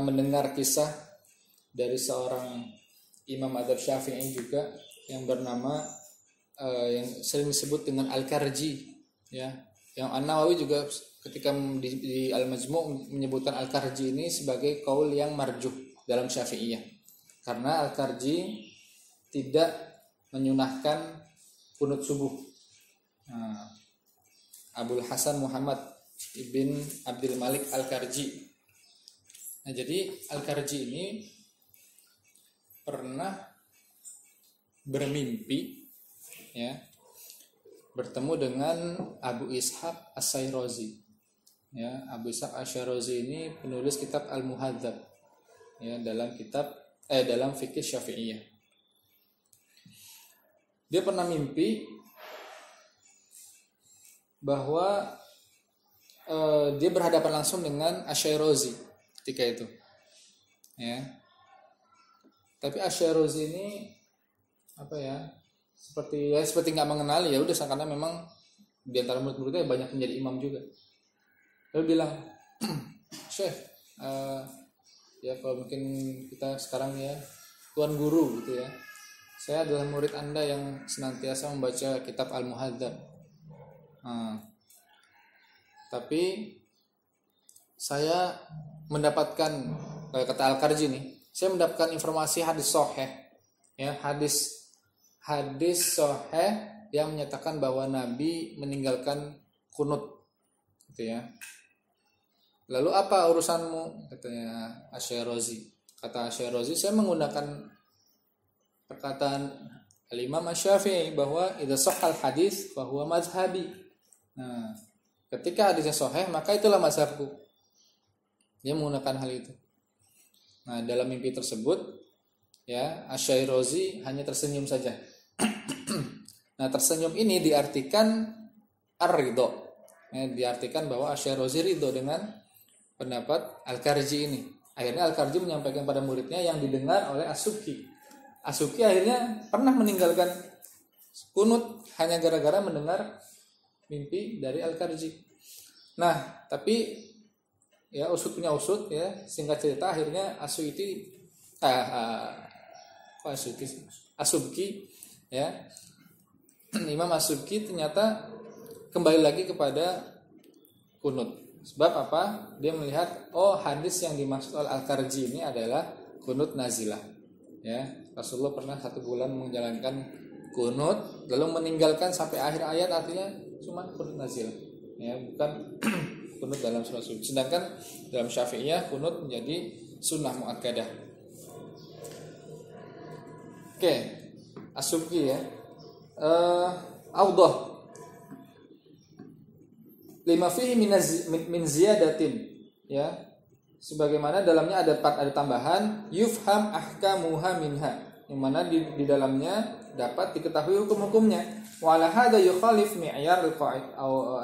mendengar kisah dari seorang imam madzhab Syafi'i juga yang bernama yang sering disebut dengan Al-Karji ya. Yang An-Nawawi juga ketika di Al-Majmu' menyebutkan Al-Karji ini sebagai qaul yang marjuh dalam Syafi'iyah. Karena Al-Karji tidak menyunahkan kunut subuh. Abul Hasan Muhammad ibn Abdul Malik Al-Karji. Nah, jadi Al-Karji ini pernah bermimpi ya, bertemu dengan Abu Ishaq As-Syrazi. Ya, Abu Ishaq As-Syrazi ini penulis kitab Al-Muhadzab ya, dalam fikih Syafi'iyah. Dia pernah mimpi bahwa dia berhadapan langsung dengan Asy-Syrazi ketika itu. Ya. Tapi Asy-Syrazi ini seperti nggak mengenali, ya udah karena memang di antara murid-muridnya banyak menjadi imam juga. Lalu bilang, Syekh, ya kalau mungkin kita sekarang ya tuan guru gitu ya, saya adalah murid Anda yang senantiasa membaca kitab Al-Muhadzab. Tapi saya mendapatkan, kata Al-Karji nih, saya mendapatkan informasi hadis sahih ya, hadis sahih yang menyatakan bahwa Nabi meninggalkan kunut gitu ya. Lalu apa urusanmu, katanya Asy-Syrazi. Kata Asy-Syrazi, saya menggunakan perkataan Al-Imam Asy-Syafi'i bahwa idza sahhal hadis fa huwa mazhabi. Nah, ketika hadisnya sahih maka itulah mazhabku. Dia menggunakan hal itu. Nah, dalam mimpi tersebut ya, Asy-Syrazi hanya tersenyum saja. Nah, tersenyum ini diartikan ar-ridho. Ya, diartikan bahwa Asy-Syrazi ridho dengan pendapat Al-Karji ini. Akhirnya Al-Karji menyampaikan pada muridnya yang didengar oleh As-Subki. As-Subki akhirnya pernah meninggalkan kunut hanya gara-gara mendengar mimpi dari Al-Karji. Nah, tapi ya usut punya usut ya, singkat cerita akhirnya As-Subki ya, Imam As-Subki ternyata kembali lagi kepada kunut. Sebab apa? Dia melihat hadis yang dimaksud oleh Al-Karji ini adalah kunut nazilah. Ya, Rasulullah pernah 1 bulan menjalankan kunut lalu meninggalkan sampai akhir ayat, artinya cuma kunut nazilah. Ya, bukan kunut dalam surah suci. Sedangkan dalam Syafi'iyah kunut menjadi sunnah muakkadah. Oke, As-Subki ya. Awdah lima fihi min ziyadatin ya, sebagaimana dalamnya ada tambahan yufham ahkamuha minha, yang mana di dalamnya dapat diketahui hukum-hukumnya. Wa ala hadza yukhalif mi'yar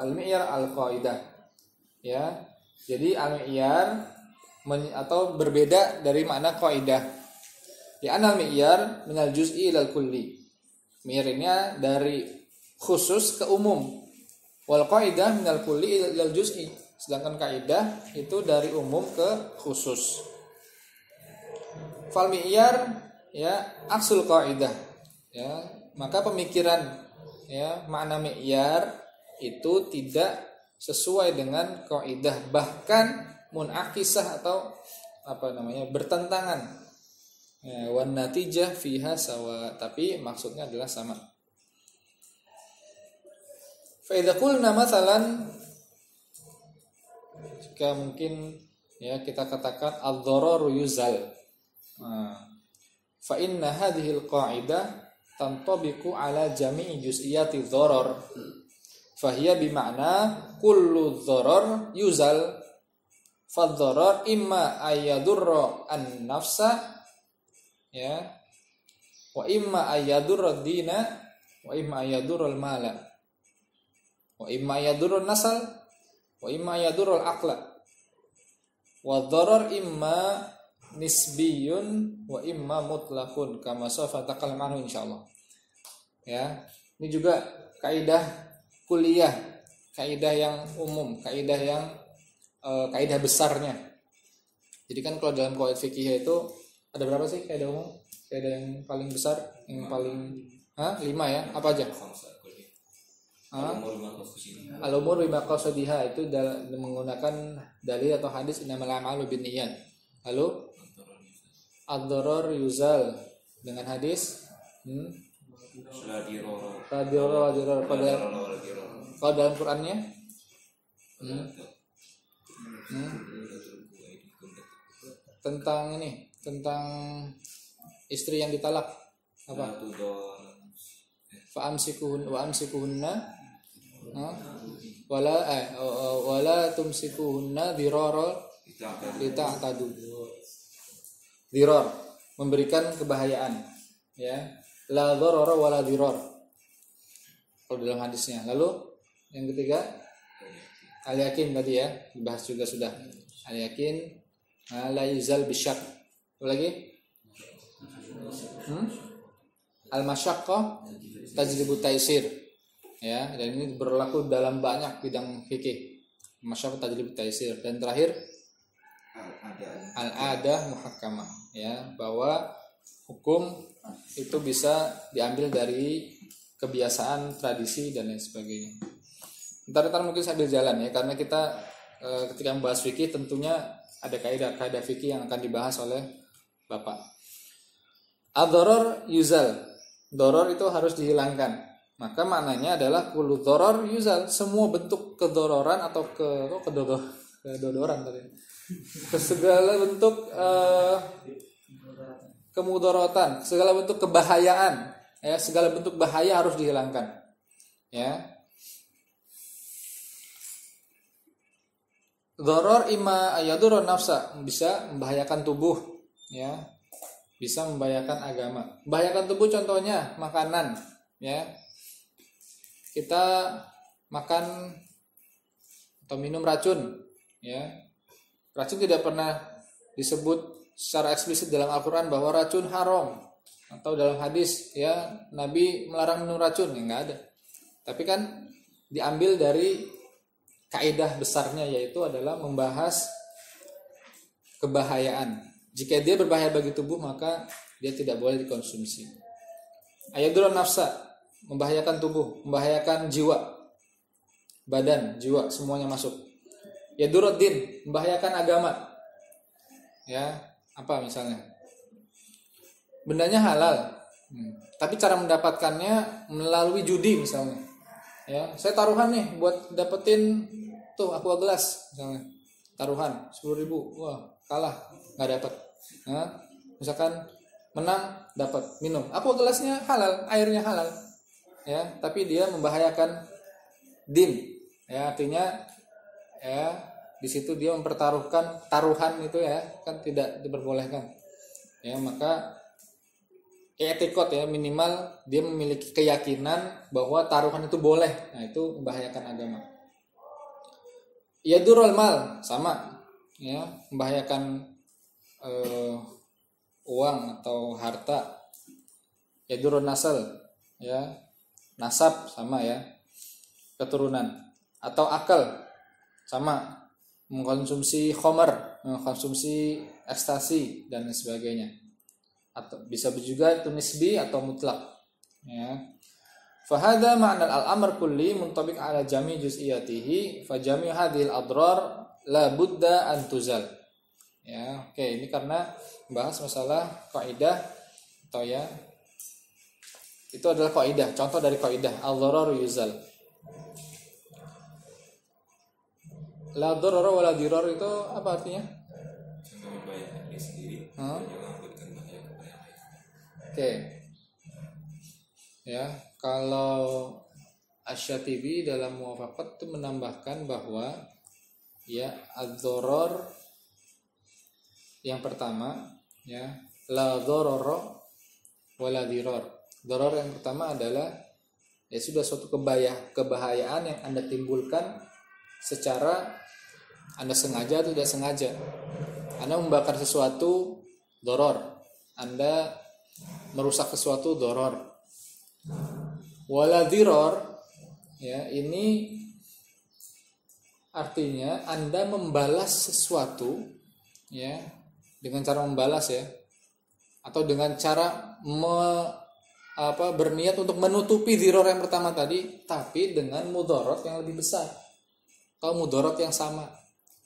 al-mi'yar al-qaidah ya. Jadi al-mi'yar atau berbeda dari makna qaidah. Ya, anal mi'yar minal juz'i ilal kulli. Mi'yar ini dari khusus ke umum. Wal qaidah minal kulli ilal juz'i. Sedangkan kaidah itu dari umum ke khusus. Fal mi'yar ya aksul qaidah. Ya, maka pemikiran ya makna mi'yar itu tidak sesuai dengan kaidah, bahkan munakisah atau bertentangan. Ya, wan natijah fiha sawa, tapi maksudnya adalah sama. Fa idza qulna mathalan, jika mungkin ya kita katakan ad-dhararu yuzal. Fa inna hadhihi al-qa'idah tantabiqu ala jami'i juz'iyati dharar. Fa hiya bi ma'na kullu dharar yuzal. Fa dharar imma ayyadurra an-nafsa ya, wa imma ayyadurra ad-dina, wa imma ayyadurra al-mala, wa imma ayyadurra an-nasal, wa imma ayyadurra al-aqla. Wa dharar imma nisbiyun wa imma mutlaqun kama safa taqallam anhu insyaallah. Ya, ini juga kaidah kuliah, kaidah yang umum, kaidah yang kaidah besarnya. Jadi kan kalau dalam qawaid fikih itu ada berapa sih kaidah umum? Kaidah yang paling besar, yang paling 5 ya. Apa aja? Al-umur bima qasadiha, itu menggunakan dalil atau hadis innamal a'malu binniyat. Lalu ad-dharar yuzal dengan hadis kalau dalam Qur'annya tentang ini, tentang istri yang ditalak apa? Amsikuhunna wala tumsikuhunna dirara lita'tadu. Dirar, memberikan kebahayaan ya. La dharara wala dirar kalau dalam hadisnya. Lalu yang ketiga al-yakin tadi ya, dibahas juga sudah. Al-yakin la yuzal bisyak. Apa lagi? Al-masyaqqah tajlibu taisir. Ya, dan ini berlaku dalam banyak bidang fikih. Masyaqqah tajlibu taisir. Dan terakhir al-adah muhakkamah ya, bahwa hukum itu bisa diambil dari kebiasaan, tradisi dan lain sebagainya. Ntar mungkin sambil jalan ya, karena kita ketika membahas fikih tentunya ada kaidah fikih yang akan dibahas oleh Bapak. Ad-dharar yuzal. Dharar itu harus dihilangkan. Maka maknanya adalah kullu dharar yuzal, semua bentuk kedororan atau kedodoran tadi. Segala bentuk kemudaratan, segala bentuk kebahayaan ya, segala bentuk bahaya harus dihilangkan ya. Dharar imma ayadurun nafsa, bisa membahayakan tubuh ya, bisa membahayakan agama. Membahayakan tubuh contohnya makanan ya, kita makan atau minum racun ya, Racun tidak pernah disebut secara eksplisit dalam Al-Quran bahwa racun haram, atau dalam hadis ya Nabi melarang minum racun, ya nggak ada. Tapi kan diambil dari kaidah besarnya, yaitu adalah membahas kebahayaan. Jika dia berbahaya bagi tubuh, maka dia tidak boleh dikonsumsi. Ayadurun nafsa, membahayakan tubuh, membahayakan jiwa, badan, jiwa, semuanya masuk. Yaduruddin, membahayakan agama. Ya, apa misalnya? Bendanya halal, tapi cara mendapatkannya melalui judi misalnya. Ya, saya taruhan nih buat dapetin tuh aqua gelas misalnya. Taruhan 10.000, wah kalah nggak dapat. Nah, misalkan menang dapat minum. Aqua gelasnya halal, airnya halal. Ya, tapi dia membahayakan din. Ya, artinya ya di situ dia mempertaruhkan taruhan itu ya kan tidak diperbolehkan. Ya, maka etikot ya minimal dia memiliki keyakinan bahwa taruhan itu boleh. Nah, itu membahayakan agama. Yadurul mal sama ya, membahayakan uang atau harta. Yadurun nasal ya, nasab sama ya, keturunan. Atau akal sama, mengkonsumsi khamar, mengkonsumsi ekstasi dan sebagainya. Atau bisa juga itu nisbi atau mutlak ya. Fahada ma'na al-amr kulli muntabiq ala jami' juz'iyatihi fa jami' hadhil adrar la budda an tuzal. Ya, oke, ini karena membahas masalah kaidah atau ya itu adalah kaidah, contoh dari kaidah al-dharar yuzal. La dharar wa la dirar itu apa artinya? Jangan membahayakan diri sendiri, jangan memberikan bahaya kepada yang lain. Oke. Ya, kalau Asy-Syatibi dalam Muwafaqat itu menambahkan bahwa ya ad-dharar yang pertama ya la dharara wa la dirar. Dharar yang pertama adalah ya sudah suatu kebahayaan yang Anda timbulkan secara Anda sengaja atau tidak sengaja. Anda membakar sesuatu dharar, Anda merusak sesuatu dharar. Wala dirar ya, ini artinya Anda membalas sesuatu ya dengan cara membalas ya, atau dengan cara berniat untuk menutupi dirar yang pertama tadi, tapi dengan mudarat yang lebih besar atau mudarat yang sama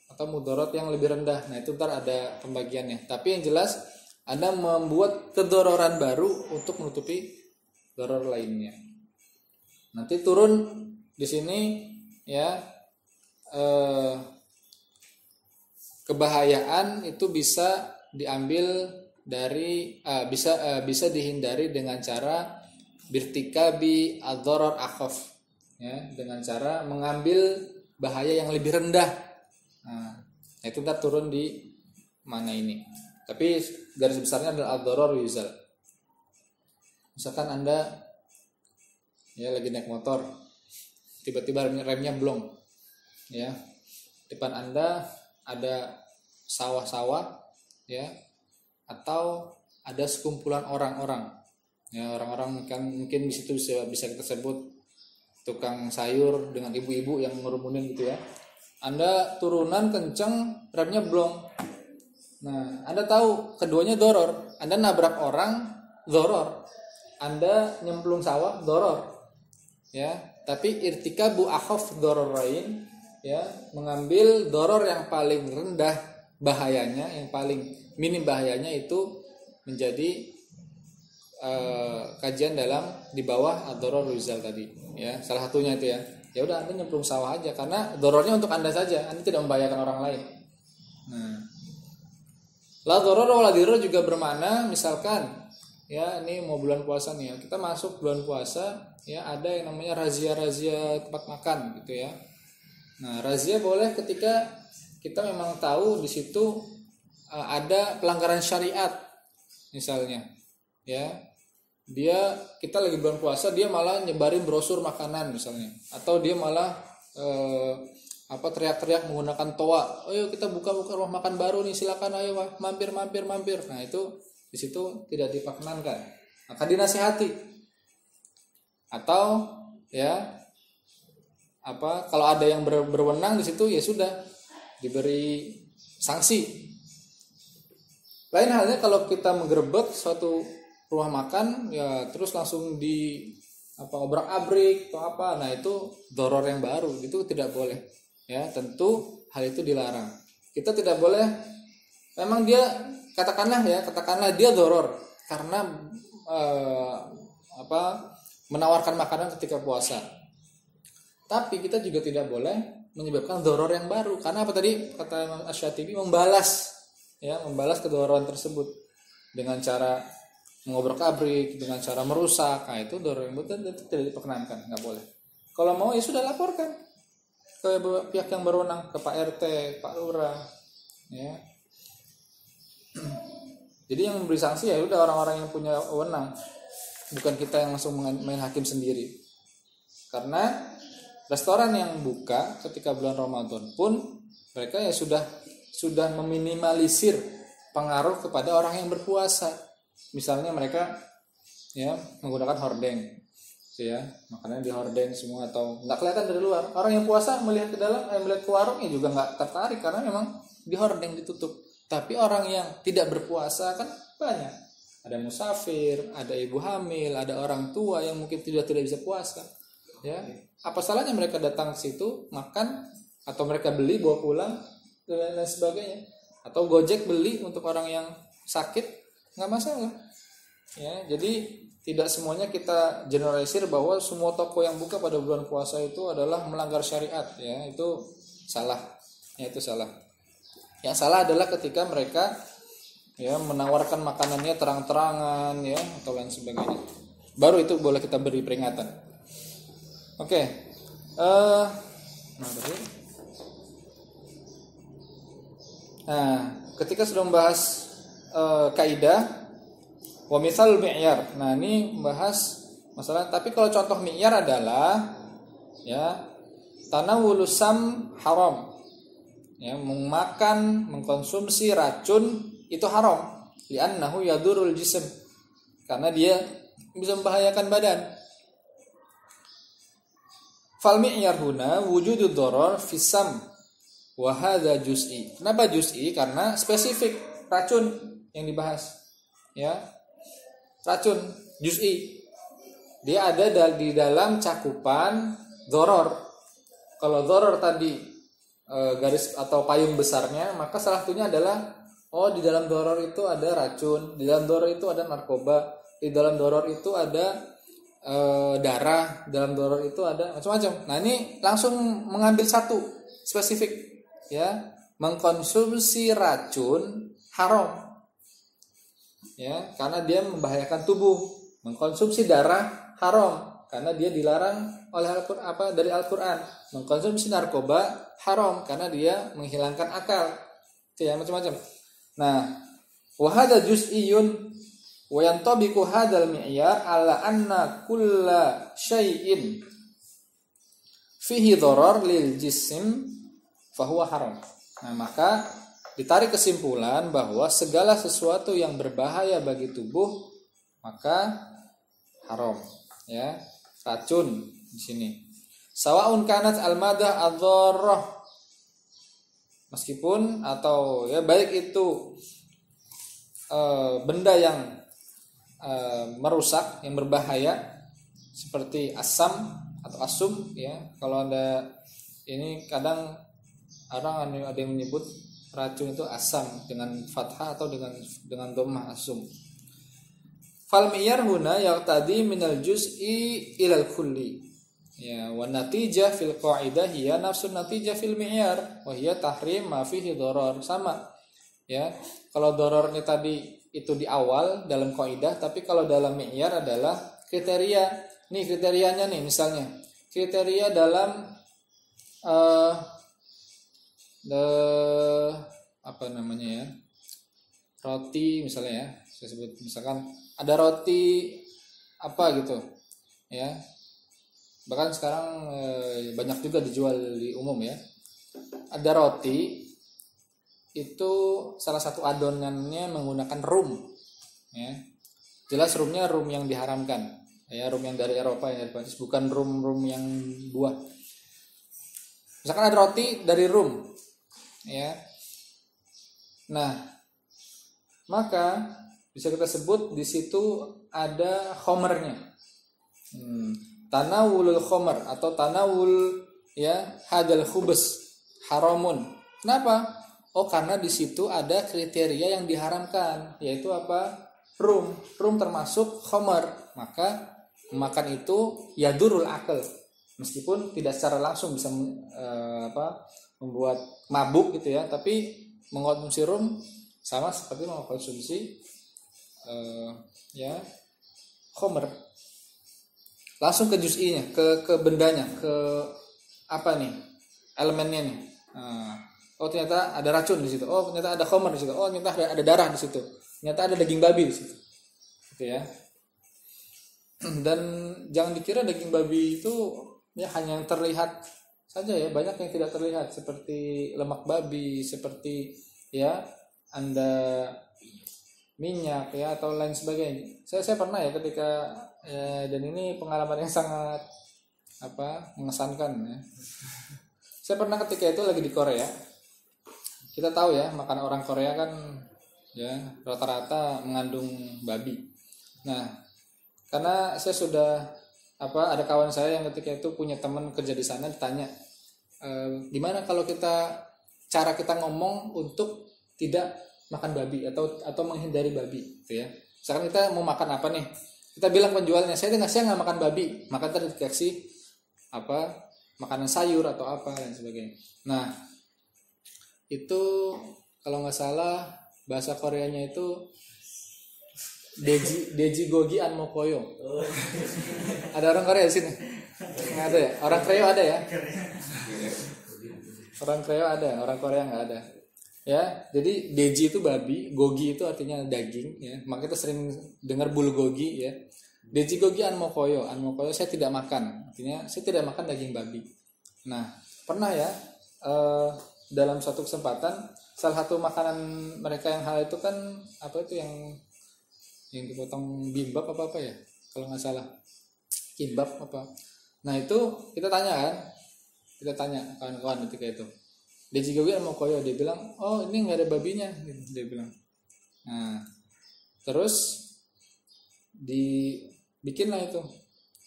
atau mudarat yang lebih rendah. Nah, itu ntar ada pembagiannya. Tapi yang jelas Anda membuat kedororan baru untuk menutupi doror lainnya. Nanti turun di sini ya kebahayaan itu bisa diambil dari bisa dihindari dengan cara birtikabi ad-dharar akhaf ya, dengan cara mengambil bahaya yang lebih rendah. Nah, itu kita turun di mana ini. Tapi garis besarnya adalah ad-dharar yuzal. Misalkan Anda ya lagi naik motor, tiba-tiba remnya blong. Ya. Depan Anda ada sawah-sawah ya, atau ada sekumpulan orang-orang. Ya, orang-orang kan mungkin di situ bisa kita sebut tukang sayur dengan ibu-ibu yang ngerumunin gitu ya. Anda turunan kenceng, remnya blong. Nah, Anda tahu keduanya doror. Anda nabrak orang, doror. Anda nyemplung sawah, doror. Ya, tapi irtikabu akhaf dorarain ya, mengambil doror yang paling rendah bahayanya, yang paling minim bahayanya itu menjadi kajian dalam di bawah ad-dharar yuzal tadi ya, salah satunya itu ya. Ya udah, Anda nyemplung sawah aja karena dorornya untuk Anda saja, Anda tidak membahayakan orang lain. Nah, la dharar wa la dirar juga bermakna misalkan ya, ini mau bulan puasa nih ya, kita masuk bulan puasa ya, ada yang namanya razia tempat makan gitu ya. Nah, razia boleh ketika kita memang tahu di situ ada pelanggaran syariat misalnya ya. Kita lagi bulan puasa, dia malah nyebarin brosur makanan misalnya, atau dia malah teriak-teriak menggunakan toa, ayo kita buka rumah makan baru nih, silakan, ayo mampir. Nah itu di situ tidak diperkenankan, maka dinasihati. Atau ya kalau ada yang berwenang di situ ya sudah diberi sanksi. Lain halnya kalau kita menggerebek suatu rumah makan ya terus langsung di obrak-abrik atau apa, nah itu doror yang baru, itu tidak boleh. Ya tentu hal itu dilarang. Kita tidak boleh, memang dia katakanlah dia doror karena menawarkan makanan ketika puasa. Tapi kita juga tidak boleh menyebabkan doror yang baru, karena apa tadi kata Imam Asy-Syatibi, membalas kedororan tersebut dengan cara mengobrak-abrik, dengan cara merusak. Nah itu doror yang betul itu tidak diperkenankan, nggak boleh. Kalau mau ya sudah laporkan ke pihak yang berwenang, ke Pak RT, Pak Lurah, ya. Jadi yang memberi sanksi ya udah orang-orang yang punya wewenang, bukan kita yang langsung main hakim sendiri. Karena restoran yang buka ketika bulan Ramadan pun mereka ya sudah meminimalisir pengaruh kepada orang yang berpuasa. Misalnya mereka ya menggunakan hordeng, ya makanannya di hordeng semua atau nggak kelihatan dari luar. Orang yang puasa melihat ke dalam, melihat ke warungnya juga nggak tertarik karena memang di hordeng ditutup. Tapi orang yang tidak berpuasa kan banyak. Ada musafir, ada ibu hamil, ada orang tua yang mungkin tidak bisa puasa. Ya, apa salahnya mereka datang ke situ makan atau mereka beli bawa pulang dan lain sebagainya. Atau Gojek beli untuk orang yang sakit, nggak masalah. Ya, jadi tidak semuanya kita generalisir bahwa semua toko yang buka pada bulan puasa itu adalah melanggar syariat, ya itu salah. Ya itu salah. Yang salah adalah ketika mereka ya menawarkan makanannya terang-terangan ya atau lain sebagainya. Baru itu boleh kita beri peringatan. Oke. Nah, ketika sudah membahas kaidah wa misal mi'yar. Nah, ini membahas masalah, tapi kalau contoh mi'yar adalah ya tanawulus sam haram. Ya, mengkonsumsi racun itu haram. Li'annahu yadurul jism. Karena dia bisa membahayakan badan. Fal mi'yar huna wujudud darar fisam wa hadza juz'i. Kenapa juz'i? Karena spesifik racun yang dibahas. Ya. Racun juz'i. Dia ada di dalam cakupan doror. Kalau doror tadi garis atau payung besarnya, maka salah satunya adalah di dalam doror itu ada racun, di dalam doror itu ada narkoba, di dalam doror itu ada darah, di dalam doror itu ada macam-macam. Nah, ini langsung mengambil satu spesifik, ya, mengkonsumsi racun haram. Ya, karena dia membahayakan tubuh. Mengkonsumsi darah haram karena dia dilarang oleh dari Al-Qur'an. Mengkonsumsi narkoba haram karena dia menghilangkan akal. Ya, macam-macam. Nah, wa hadza juz'iyyun wa yantabiqu hadzal mi'yar ala anna kulla syai'in fihi dharar lil jism fa huwa haram. Nah, maka ditarik kesimpulan bahwa segala sesuatu yang berbahaya bagi tubuh maka haram, ya. Racun di sini. Sawaun kanat al-madah ad-dharrah. Meskipun atau ya baik itu benda yang merusak, yang berbahaya seperti asam atau asum, ya. Kalau Anda ini kadang orang ada yang menyebut racun itu asam dengan fathah atau dengan dhammah asum. Fal mi'yar huna yaqtadi minal juz'i ilal kulli. Ya, wa natijah fil qa'idah hiya nafsun natijah fil mi'yar wa hiya tahrim ma fihi dharar. Sama. Ya. Kalau dhararnya tadi itu di awal dalam kaidah, tapi kalau dalam mi'yar adalah kriteria. Nih kriterianya nih misalnya. Kriteria dalam roti misalnya, ya saya sebut misalkan ada roti apa gitu ya, bahkan sekarang banyak juga dijual di umum, ya ada roti itu salah satu adonannya menggunakan rum, ya. Jelas rumnya rum yang diharamkan, ya, rum yang dari Eropa, yang dari Prancis, bukan rum yang buah. Misalkan ada roti dari rum, ya. Nah, maka bisa kita sebut di situ ada khomernya. Tanawulul khomer atau tanawul, ya, hadal khubus haramun. Kenapa? Oh, karena di situ ada kriteria yang diharamkan, yaitu apa? Rum termasuk khomer. Maka makan itu yadurul akal, meskipun tidak secara langsung bisa membuat mabuk gitu ya, tapi mengkonsumsi rum sama seperti mengkonsumsi ya khomer. Langsung ke juz'inya, ke bendanya, ke apa nih elemennya nih. Oh, ternyata ada racun di situ. Oh, ternyata ada khomer di situ. Oh, ternyata ada darah di situ. Ternyata ada daging babi di situ. Gitu ya. Dan jangan dikira daging babi itu ya hanya yang terlihat saja ya, banyak yang tidak terlihat seperti lemak babi, seperti ya Anda minyak ya atau lain sebagainya. Saya pernah ya ketika dan ini pengalaman yang sangat mengesankan ya. Saya pernah ketika itu lagi di Korea. Kita tahu ya, makan orang Korea kan ya rata-rata mengandung babi. Nah, karena saya sudah ada kawan saya yang ketika itu punya teman kerja di sana, ditanya gimana kalau cara kita ngomong untuk tidak makan babi atau menghindari babi gitu ya. Sekarang kita mau makan apa nih? Kita bilang penjualnya, saya nggak makan babi, maka tadi dikasih makanan sayur atau apa dan sebagainya. Nah, itu kalau nggak salah bahasa Koreanya itu Deji Gogi Anmokoyo. Ada orang Korea di sini? Nggak ada ya? Orang Korea ada ya? Orang Korea ada, orang Korea nggak ada. Ya, jadi Deji itu babi, Gogi itu artinya daging ya. Maka kita sering dengar bulgogi ya. Deji Gogi Anmokoyo saya tidak makan. Artinya saya tidak makan daging babi. Nah, pernah ya dalam suatu kesempatan salah satu makanan mereka yang halal itu kan yang dipotong bimbab apa ya kalau nggak salah, kimbab apa. Nah itu kita tanya kawan-kawan ketika itu, Deji Gogi mau koyo, dia bilang oh ini nggak ada babinya, dia bilang. Nah terus dibikinlah itu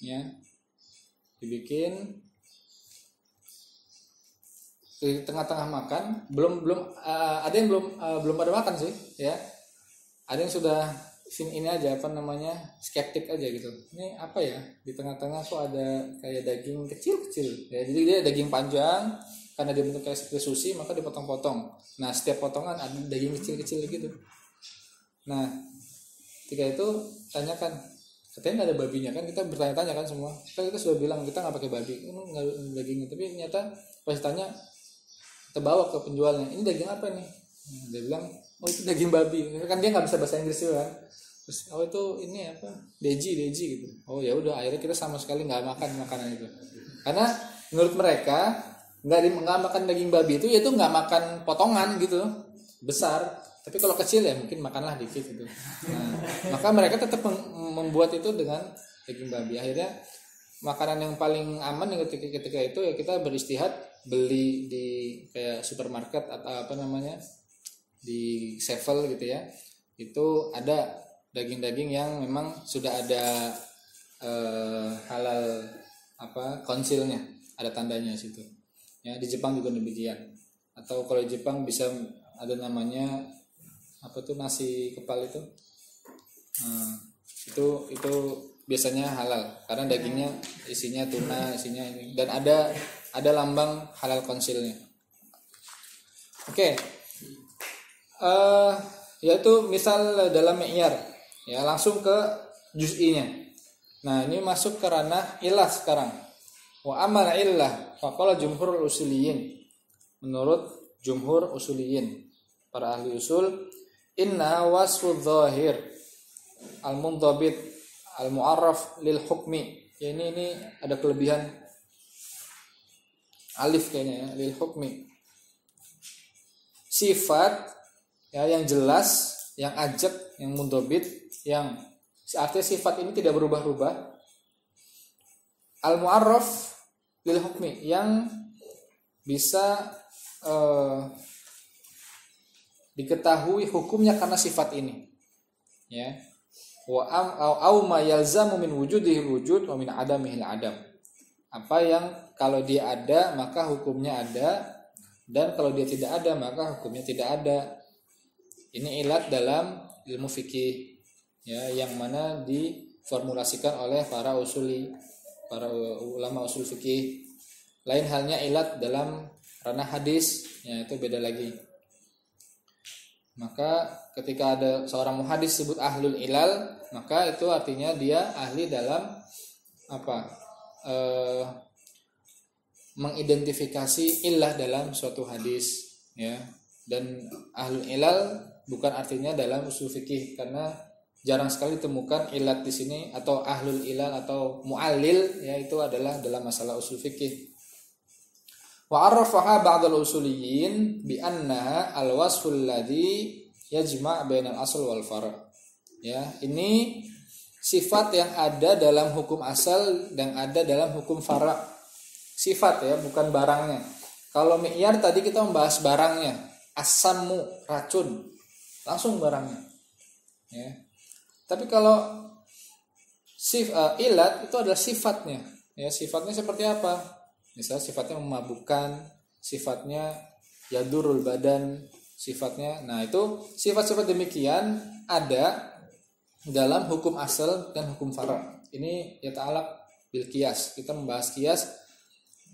ya, dibikin di tengah-tengah makan, belum ada yang belum pada makan sih ya, ada yang sudah ini aja skeptik aja gitu, ini apa ya, di tengah-tengah kok ada kayak daging kecil-kecil ya, jadi dia daging panjang karena dia bentuk kayak seperti sushi, maka dipotong-potong. Nah setiap potongan ada daging kecil-kecil gitu. Nah ketika itu tanyakan, katanya nggak ada babinya kan, kita bertanya-tanya kan semua, kita sudah bilang kita nggak pakai babi, ini nggak ada dagingnya, tapi ternyata pas tanya kita bawa ke penjualnya, ini daging apa nih? Dia bilang oh itu daging babi, kan dia nggak bisa bahasa Inggris juga kan. Terus oh itu ini apa, Deji gitu. Oh ya udah, akhirnya kita sama sekali nggak makan makanan itu, karena menurut mereka nggak makan daging babi itu yaitu nggak makan potongan gitu besar, tapi kalau kecil ya mungkin makanlah dikit gitu. Nah, maka mereka tetap membuat itu dengan daging babi. Akhirnya makanan yang paling aman ketika itu ya kita beristihad beli di kayak supermarket atau di Sevel gitu ya, itu ada daging-daging yang memang sudah ada halal konsilnya, ada tandanya situ ya. Di Jepang juga demikian, atau kalau di Jepang bisa ada namanya nasi kepal itu. Itu biasanya halal karena dagingnya isinya tuna, isinya ini, dan ada lambang halal konsilnya. Oke. Yaitu misal dalam mi'yar ya, langsung ke juz'inya. Nah ini masuk ke ranah ilah sekarang. Wa amal illah faqala jumhur usuliyin, menurut jumhur usuliyin, para ahli usul, inna wasfu dhahir al-mundhabit al-mu'arraf lil hukmi ya, ini ada kelebihan alif kayaknya ya, lil hukmi sifat ya yang jelas, yang ajak, yang mundobit, yang artinya sifat ini tidak berubah-ubah. Al-mu'arraf lil hukmi, yang bisa diketahui hukumnya karena sifat ini. Ya. Wa au ma yalzamu min wujudihi wujud wa min adamihi adam. Apa yang kalau dia ada maka hukumnya ada, dan kalau dia tidak ada maka hukumnya tidak ada. Ini ilat dalam ilmu fikih ya, yang mana diformulasikan oleh para ulama usul fikih. Lain halnya ilat dalam ranah hadis, ya itu beda lagi. Maka ketika ada seorang muhadis sebut ahlul ilal, maka itu artinya dia ahli dalam mengidentifikasi illah dalam suatu hadis ya. Dan ahlul ilal bukan artinya dalam usul fikih, karena jarang sekali ditemukan ilat di sini, atau ahlul ilal atau muallil ya, itu adalah dalam masalah usul fikih. Wa arrafaha ba'dal usuliyyin bi annaha al-wasful ladzi yajma' bainal asl wal far'. Ya, ini sifat yang ada dalam hukum asal dan ada dalam hukum fara'. Sifat ya, bukan barangnya. Kalau mi'yar tadi kita membahas barangnya, asammu, racun, langsung barangnya. Ya. Tapi kalau ilat itu adalah sifatnya. Ya, sifatnya seperti apa? Misalnya sifatnya memabukkan, sifatnya yadurul badan, sifatnya. Nah, itu sifat-sifat demikian ada dalam hukum asal dan hukum fara'. Ini ya ta'alaq bil qiyas. Kita membahas qiyas.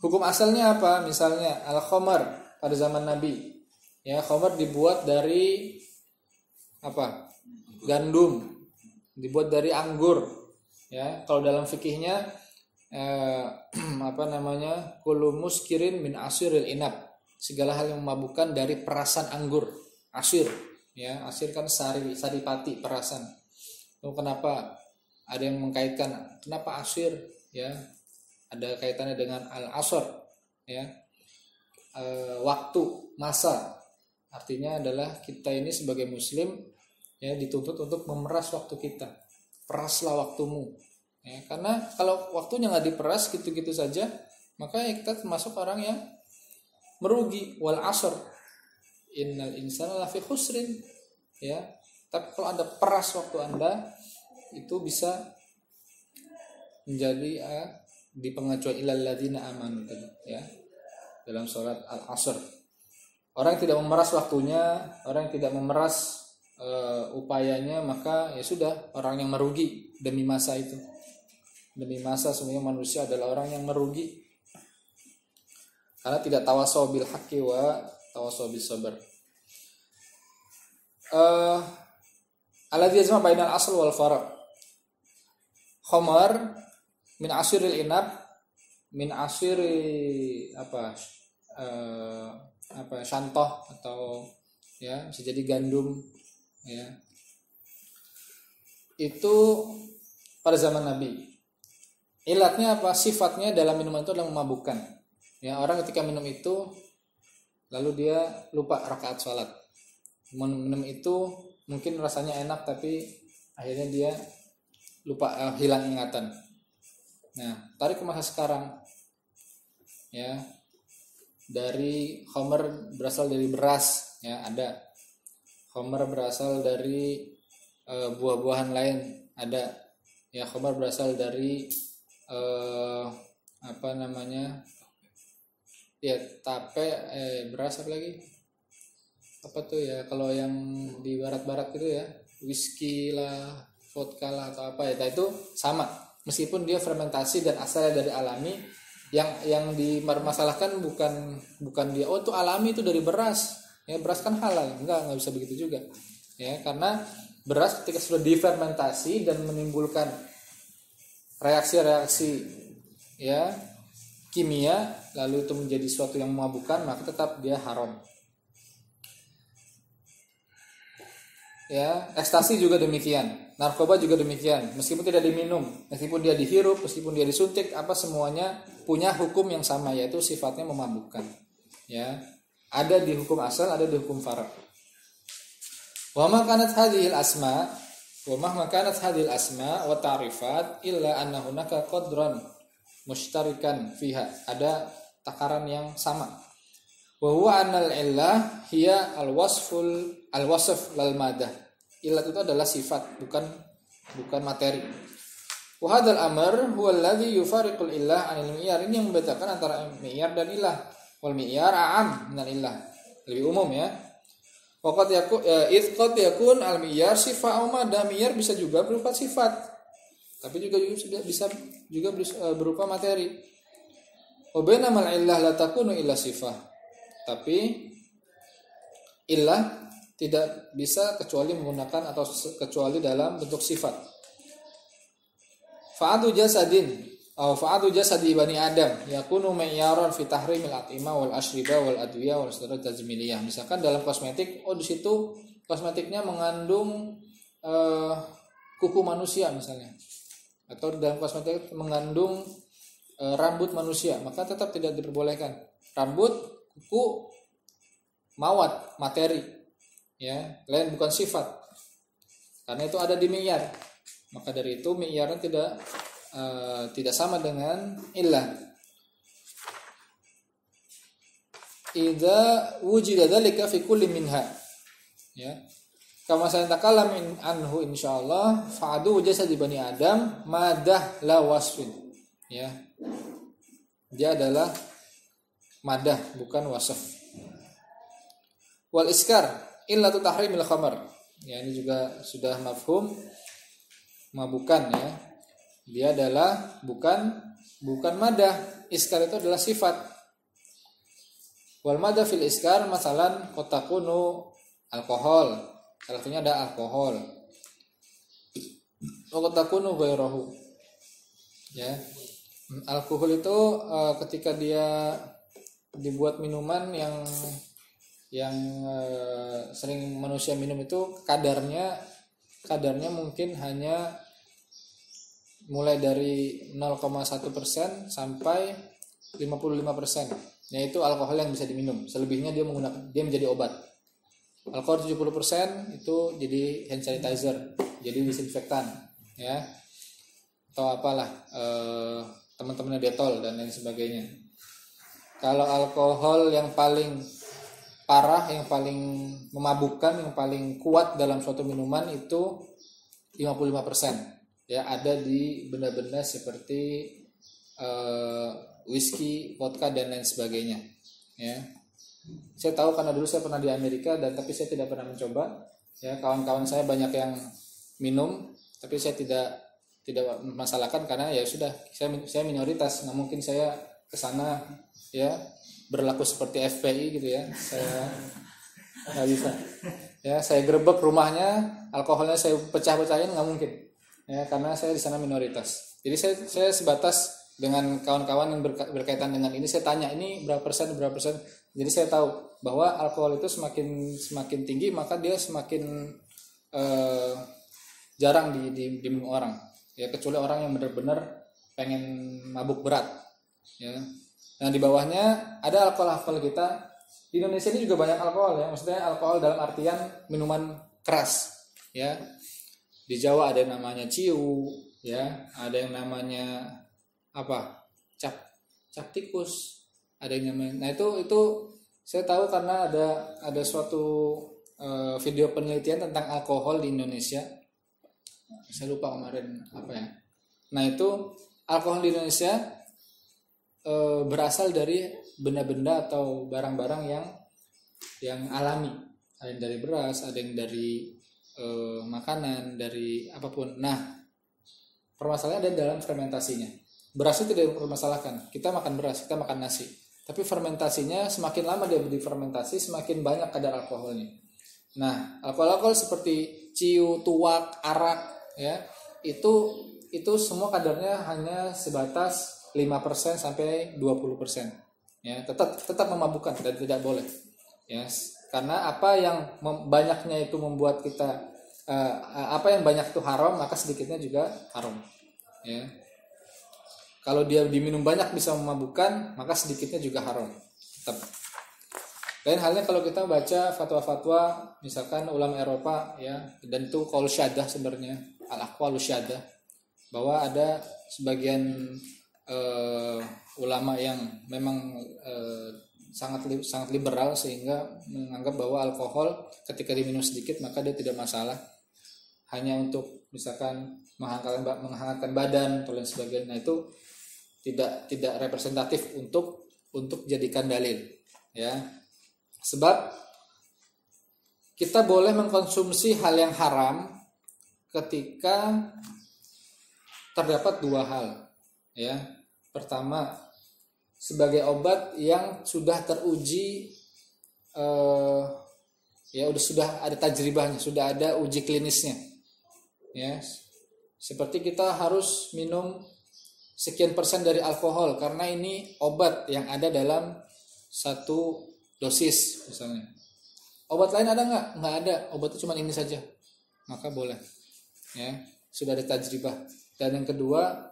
Hukum asalnya apa? Misalnya al-khamar pada zaman Nabi. Ya, khamar dibuat dari apa? Gandum. Dibuat dari anggur. Ya, kalau dalam fikihnya kullu muskirin min asiril inab, segala hal yang memabukkan dari perasan anggur. Asir ya, asir kan saripati, perasan. Lalu kenapa ada yang mengkaitkan kenapa asir ya, ada kaitannya dengan al-asr ya, waktu, masa. Artinya adalah kita ini sebagai muslim ya dituntut untuk memeras waktu kita. Peraslah waktumu. Ya, karena kalau waktunya nggak diperas gitu-gitu saja, maka ya kita termasuk orang yang merugi. Wal asr innal insana lafi khusrin ya. Tapi kalau Anda peras waktu Anda, itu bisa menjadi di pengecualian ilal ladzina amanu tadi ya, dalam surat Al-Asr. Orang yang tidak memeras waktunya, orang yang tidak memeras upayanya, maka ya sudah, orang yang merugi demi masa itu. Demi masa semuanya manusia adalah orang yang merugi karena tidak tawasau bil haqqi wa tawasau bis sabr. Alladzi yajma' bainal asl wal far'. Khamar min asiril inab, min asiri syantoh, atau ya bisa jadi gandum ya. Itu pada zaman Nabi. Ilatnya apa? Sifatnya dalam minuman itu adalah memabukkan. Ya, orang ketika minum itu lalu dia lupa rakaat sholat. Minum itu mungkin rasanya enak tapi akhirnya dia lupa, hilang ingatan. Nah, tarik ke masa sekarang. Ya. Dari khamar berasal dari beras, ya ada. Khamar berasal dari buah-buahan lain, ada. Ya, khamar berasal dari ya tape, beras apa lagi, apa tuh ya kalau yang di barat-barat gitu ya, whisky lah, vodka lah atau apa ya, itu sama meskipun dia fermentasi dan asalnya dari alami. Yang dimasalahkan bukan dia itu alami, itu dari beras ya, beras kan halal, enggak bisa begitu juga ya, karena beras ketika sudah difermentasi dan menimbulkan reaksi-reaksi ya kimia, lalu itu menjadi sesuatu yang memabukkan, maka tetap dia haram. Ya, ekstasi juga demikian, narkoba juga demikian. Meskipun tidak diminum, meskipun dia dihirup, meskipun dia disuntik, semuanya punya hukum yang sama, yaitu sifatnya memabukkan. Ya, Ada di hukum asal, ada di hukum fara'. Wa ma kanat hadhil asma wa ta'rifat illa anna hunaka qadran mushtarikan fiha. Ada takaran yang sama. Wa huwa anal illah hiya al-wasf lal madah. Illat itu adalah sifat, bukan materi. Wa hadzal amr huwa alladhi yufariqul illah 'anil mi'yar. Ini yang membedakan antara mi'yar dan illah. Wal mi'yar a'am minal illah. Lebih umum ya. Waqad yakun al mi'yar sifat aw madah. Mi'yar bisa juga berupa sifat. Tapi juga bisa berupa materi. Wa bainamal illah la takunu illa sifah. Tapi illah tidak bisa kecuali menggunakan atau kecuali dalam bentuk sifat. Fa'adu jasadi bani Adam yakunu mi'yaran fi tahrimil at'imah wal ashriba wal adwiyah wal sirat tajmiliyah. Misalkan dalam kosmetik, di situ kosmetiknya mengandung kuku manusia misalnya. Atau dalam kosmetik mengandung rambut manusia, maka tetap tidak diperbolehkan. Rambut, kuku, mawat, materi, ya, lain bukan sifat. Karena itu ada di mi'yar. Maka dari itu mi'yarnya tidak sama dengan illah. Idza wujida dzalika fi kulli minha. Ya. Kama sayatakalam anhu insyaallah fa'adu jasad bani Adam madah la wasfin. Ya. Dia adalah madah bukan wasf. Wal iskar illatu tahrimil khamar. Ya, ini juga sudah mafhum, mabukan ya. Dia adalah bukan madah. Iskar itu adalah sifat. Wal madah fil iskar masalan kotakunu alkohol. Salah satunya ada alkohol. Kotakunu ghairahu. Ya. Alkohol itu ketika dia dibuat minuman yang sering manusia minum itu kadarnya mungkin hanya mulai dari 0,1% sampai 55%. Yaitu alkohol yang bisa diminum. Selebihnya dia menjadi obat. Alkohol 70% itu jadi hand sanitizer, jadi disinfektan, ya. Atau apalah teman-temannya Detol dan lain sebagainya. Kalau alkohol yang paling parah, yang paling memabukkan, yang paling kuat dalam suatu minuman itu 55%. Ya, ada di benda-benda seperti whisky, vodka dan lain sebagainya. Ya, saya tahu karena dulu saya pernah di Amerika tapi saya tidak pernah mencoba. Ya, kawan-kawan saya banyak yang minum, tapi saya tidak masalahkan karena ya sudah saya minoritas, nggak mungkin saya kesana ya berlaku seperti FPI gitu ya. Saya nggak bisa. Ya, saya gerebek rumahnya, alkoholnya saya pecah-pecahin nggak mungkin. Ya, karena saya di sana minoritas. Jadi saya sebatas dengan kawan-kawan yang berkaitan dengan ini, saya tanya ini berapa persen. Jadi saya tahu bahwa alkohol itu semakin tinggi maka dia semakin jarang diminum orang. Ya, kecuali orang yang benar-benar pengen mabuk berat. Ya. Nah, di bawahnya ada alkohol kita. Di Indonesia ini juga banyak alkohol ya. Maksudnya alkohol dalam artian minuman keras. Ya. Di Jawa ada yang namanya ciu, ya, ada yang namanya apa? Cap tikus, ada yang namanya. Nah, itu saya tahu karena ada suatu video penelitian tentang alkohol di Indonesia. Saya lupa kemarin apa ya. Nah, itu alkohol di Indonesia berasal dari benda-benda atau barang-barang yang alami. Ada yang dari beras, ada yang dari makanan, dari apapun. Nah, permasalahannya ada dalam fermentasinya. Beras itu tidak dipermasalahkan. Kita makan beras, kita makan nasi. Tapi fermentasinya semakin lama dia difermentasi, semakin banyak kadar alkoholnya. Nah, alkohol seperti ciu, tuak, arak, ya, itu semua kadarnya hanya sebatas 5% sampai 20%. Ya, tetap memabukkan dan tidak boleh. Ya, karena apa yang banyaknya itu membuat kita apa yang banyak itu haram, maka sedikitnya juga haram. Ya. Kalau dia diminum banyak bisa memabukkan, maka sedikitnya juga haram. Tetap. Lain halnya kalau kita baca fatwa-fatwa misalkan ulama Eropa ya, dan itu qaul syaddah sebenarnya, al-aqwalu syaddah, bahwa ada sebagian ulama yang memang sangat liberal sehingga menganggap bahwa alkohol ketika diminum sedikit maka dia tidak masalah, hanya untuk misalkan menghangatkan badan atau lain sebagainya. Nah, itu tidak representatif untuk jadikan dalil ya. Sebab kita boleh mengkonsumsi hal yang haram ketika terdapat dua hal ya. Pertama, sebagai obat yang sudah teruji ya sudah ada tajribahnya, sudah ada uji klinisnya ya. Seperti kita harus minum sekian persen dari alkohol karena ini obat yang ada dalam satu dosis misalnya. Obat lain ada nggak? Nggak ada. Obatnya cuma ini saja, maka boleh ya, sudah ada tajribah. Dan yang kedua,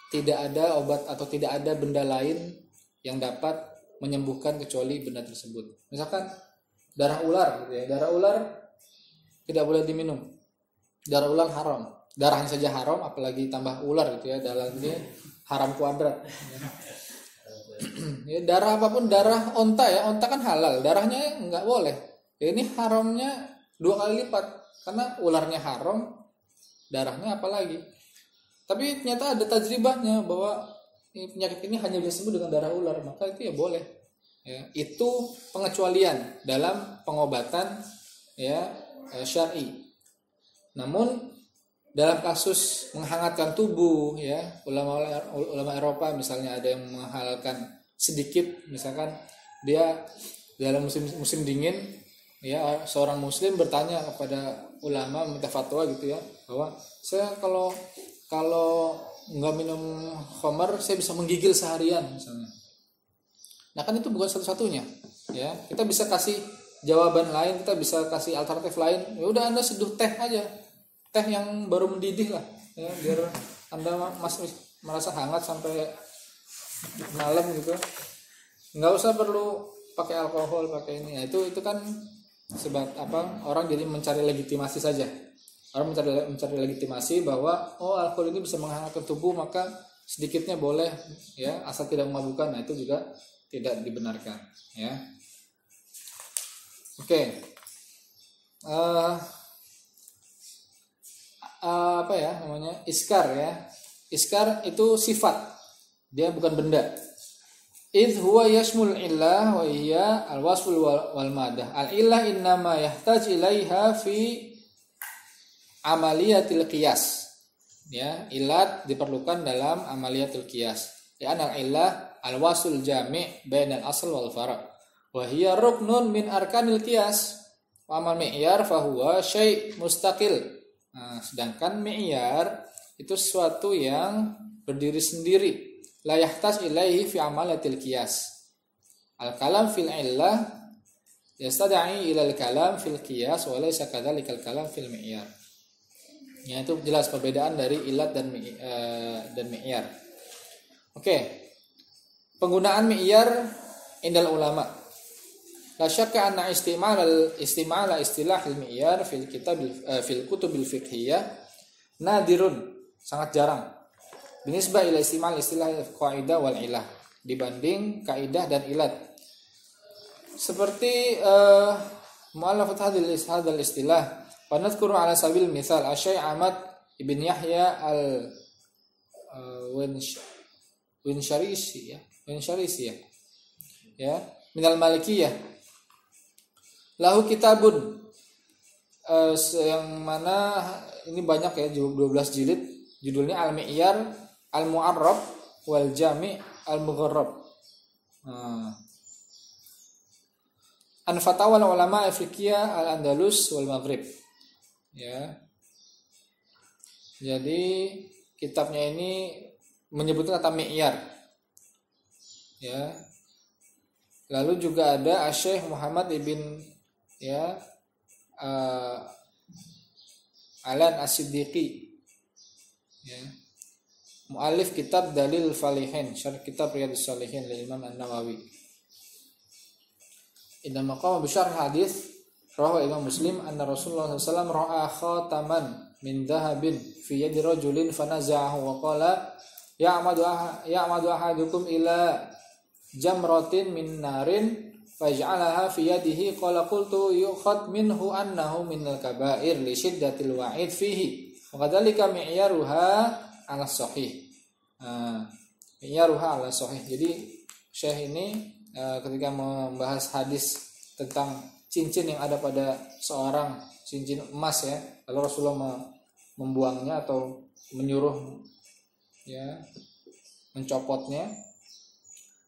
tidak ada obat atau tidak ada benda lain yang dapat menyembuhkan kecuali benda tersebut. Misalkan darah ular gitu ya. Darah ular tidak boleh diminum. Darah ular haram. Darahnya saja haram, apalagi tambah ular gitu ya. Dalamnya haram kuadrat. Ya, darah apapun, darah onta ya, onta kan halal, darahnya nggak boleh. Ya, ini haramnya 2 kali lipat karena ularnya haram, darahnya apalagi. Tapi ternyata ada tajribahnya bahwa penyakit ini hanya bisa sembuh dengan darah ular, maka itu ya boleh. Ya, itu pengecualian dalam pengobatan ya syar'i. Namun dalam kasus menghangatkan tubuh ya, ulama Eropa misalnya ada yang menghalalkan sedikit, misalkan dia dalam musim dingin ya, seorang muslim bertanya kepada ulama minta fatwa gitu ya, bahwa saya kalau nggak minum khamar saya bisa menggigil seharian misalnya. Nah kan itu bukan satu-satunya ya, kita bisa kasih jawaban lain, kita bisa kasih alternatif lain. Ya udah, Anda seduh teh aja, teh yang baru mendidih lah ya, biar Anda masih merasa hangat sampai malam gitu. Nggak usah perlu pakai alkohol, pakai ini. Nah, itu kan sebab apa, orang jadi mencari legitimasi saja. Orang mencari legitimasi bahwa alkohol ini bisa menghangatkan tubuh, maka sedikitnya boleh ya, asal tidak memabukkan. Nah, itu juga tidak dibenarkan ya. Oke. Apa ya namanya, iskar ya. Iskar itu sifat, dia bukan benda. Idh huwa yashmul illah wa hiya al-wasful wal madah. Al-illah innama yahtaj ilaiha fi amaliyatil qiyas. Ya, ilat diperlukan dalam amaliyatul qiyas. Ya, al-illah al-wasful jami' bainal asl wal fara'. Wa hiya ruknun min arkanil qiyas. Wa amal mi'yar fa huwa syai' mustaqil. Nah, sedangkan mi'yar itu sesuatu yang berdiri sendiri. La yahtaj ilaihi fi amalatil qiyas. Al-kalam fil illah yastad'i ila al-kalam fil qiyas wa laysa kadzalikal kalam fil mi'yar. Ya, itu jelas perbedaan dari ilat dan mi'yar. Oke. Penggunaan mi'yar indal ulama. La syakka anna istimala istilah al-mi'yar fil kutubil fiqhiyah nadirun, sangat jarang. Binisbah ila istilah qaidah wal ilah, dibanding kaidah dan ilat. Seperti mu'allafat hadal istilah, wa nadhkuru ala sabil misal Asy-Syaikh Ahmad ibn Yahya al-Winsharisi ya, minal Malikiyah. Lahu kitabun, yang mana ini banyak ya, 12 jilid, judulnya Al-Mi'yar Al-Mu'arrab wal Jami' Al-Mugharrab. An Fatawa Ulama Afrikiyah Al-Andalus wal Maghrib. Ya. Jadi kitabnya ini menyebutkan kata mi'yar. Ya. Lalu juga ada Asy-Syaikh Muhammad ibn Alan As-Siddiqi. Ya. Mu'allif kitab Dalil Falihin, syarh kitab Riyadhus Shalihin dari Imam An-Nawawi. Inna maqama bisyarh hadis rawahu Imam Muslim anna Rasulullah sallallahu alaihi wasallam ra'a khataman min dhahabin fi yadi rajulin fanaza'ahu wa qala ya'madu ahadukum ila jamratin min narin faj'alaha fi yadihi qala qultu yu'khad minhu annahu minal kaba'ir li shiddatil wa'id fihi wa kadzalika mi'yaruha 'ala sahih. Mi'yaruha 'ala sahih. Jadi Syekh ini ketika membahas hadis tentang cincin yang ada pada seorang, cincin emas ya, lalu Rasulullah membuangnya atau menyuruh ya mencopotnya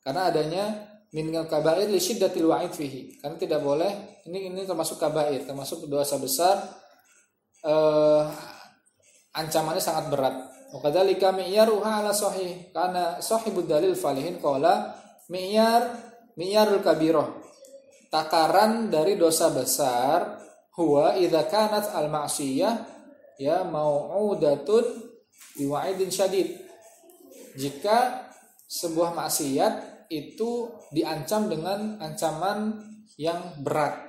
karena adanya minal kabair li syiddatil wa'id fihi, karena tidak boleh, ini termasuk kabair, termasuk dosa besar, ancamannya sangat berat. Wa kadzalika mi'yaruha 'ala sahih, karena sahibud dalil falihin qala mi'yarul kabirah, takaran dari dosa besar huwa idza kanat al ma'siyah ya mau'udatun biwa'idin syadid, jika sebuah maksiat itu diancam dengan ancaman yang berat.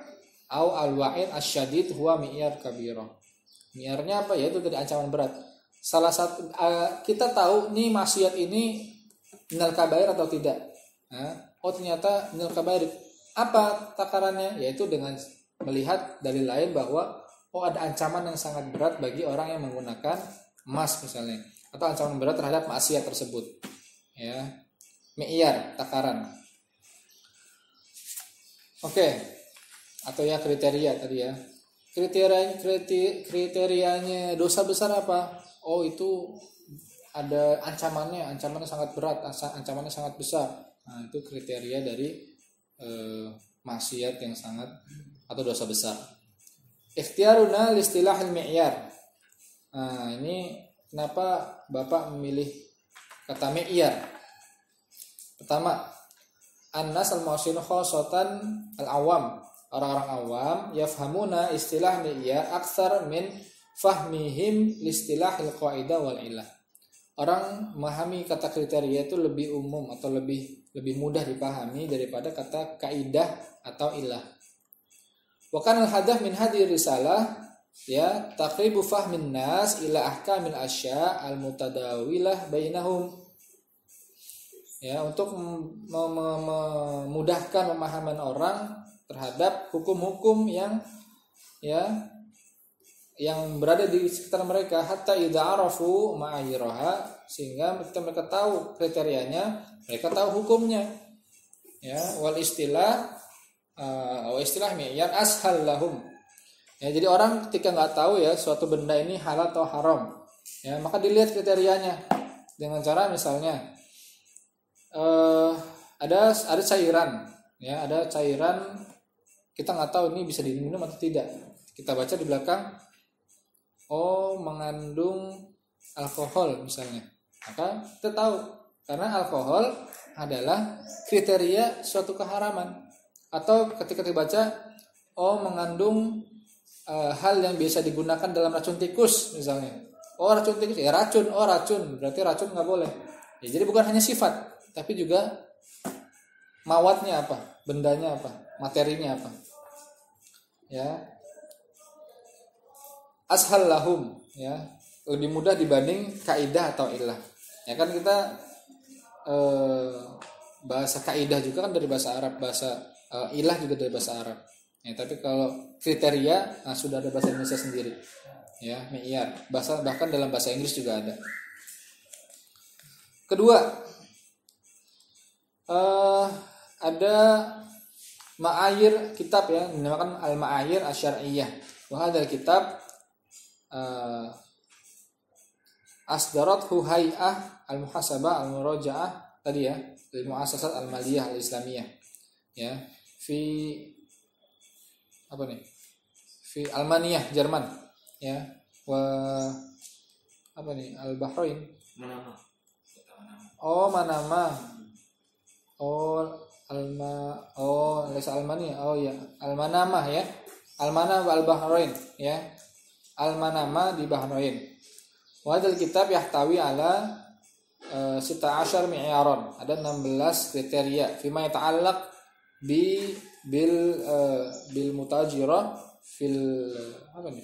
Au al-wa'id asyadid huwa mi'yar kabirah. Mi'yarnya apa? Yaitu dari ancaman berat. Salah satu kita tahu nih maksiat ini minal kabair atau tidak. Oh ternyata minal kabair. Apa takarannya? Yaitu dengan melihat dalil lain bahwa ada ancaman yang sangat berat bagi orang yang menggunakan emas misalnya, atau ancaman berat terhadap maksiat tersebut. Ya. Mi'yar, takaran. Oke. Atau ya kriteria tadi ya. Kriterianya dosa besar apa? Oh itu ada ancamannya sangat berat, ancamannya sangat besar. Nah, itu kriteria dari maksiat yang sangat atau dosa besar. Ikhtiaruna listilahil mi'yar. Nah, ini kenapa Bapak memilih kata mi'yar? Pertama, annas al-mu'asyinu khosatan al-awam, orang-orang awam yafhamuna istilah mi'yar aksar min fahmihim listilahil qaidah wal ilah. Orang memahami kata kriteria itu lebih umum atau lebih mudah dipahami daripada kata kaidah atau ilah. Wa kana al-hadaf min hadhihi risalah ya taqribu fahmin nas ila ahkamil asya al-mutadawilah bainahum. Ya, untuk memudahkan pemahaman orang terhadap hukum-hukum yang berada di sekitar mereka, hatta idza arafu ma'ayiraha, sehingga mereka tahu kriterianya, mereka tahu hukumnya. Ya, wal istilah mi'yar ashal lahum. Ya, jadi orang ketika nggak tahu ya suatu benda ini halal atau haram, ya maka dilihat kriterianya dengan cara misalnya ada cairan, ya ada cairan kita nggak tahu ini bisa diminum atau tidak. Kita baca di belakang, mengandung alkohol misalnya, maka kita tahu karena alkohol adalah kriteria suatu keharaman. Atau ketika dibaca, mengandung hal yang biasa digunakan dalam racun tikus misalnya. Racun tikus, ya racun, berarti racun nggak boleh. Ya, jadi bukan hanya sifat, tapi juga mawatnya apa, bendanya apa, materinya apa. Ya. Ashal lahum, ya, lebih mudah dibanding kaidah atau ilah. Ya kan kita bahasa kaidah juga kan dari bahasa Arab, bahasa ilah juga dari bahasa Arab. Ya, tapi kalau kriteria sudah ada bahasa Indonesia sendiri. Ya, mi'yar. Bahkan dalam bahasa Inggris juga ada. Kedua, ada ma'ayir kitab ya, dinamakan al-ma'ayir asyariyah. Wa hadzal kitab asdarathu hay'ah al-muhasabah al-murajaah tadi ya, al-muassasat al-maliyah al-islamiyah. Ya, fi Almania, Jerman. Ya, al-Bahrain. Manama. Manama. Lesa Almania. Ya, Al-Manamah ya. Al-Manamah al-Bahrain ya. Al-Manamah di Bahrain. Wa hadzal kitab yahtawi ala 16 mi'yaran. Ada 16 kriteria fima yata'allaq bil mutajirah fil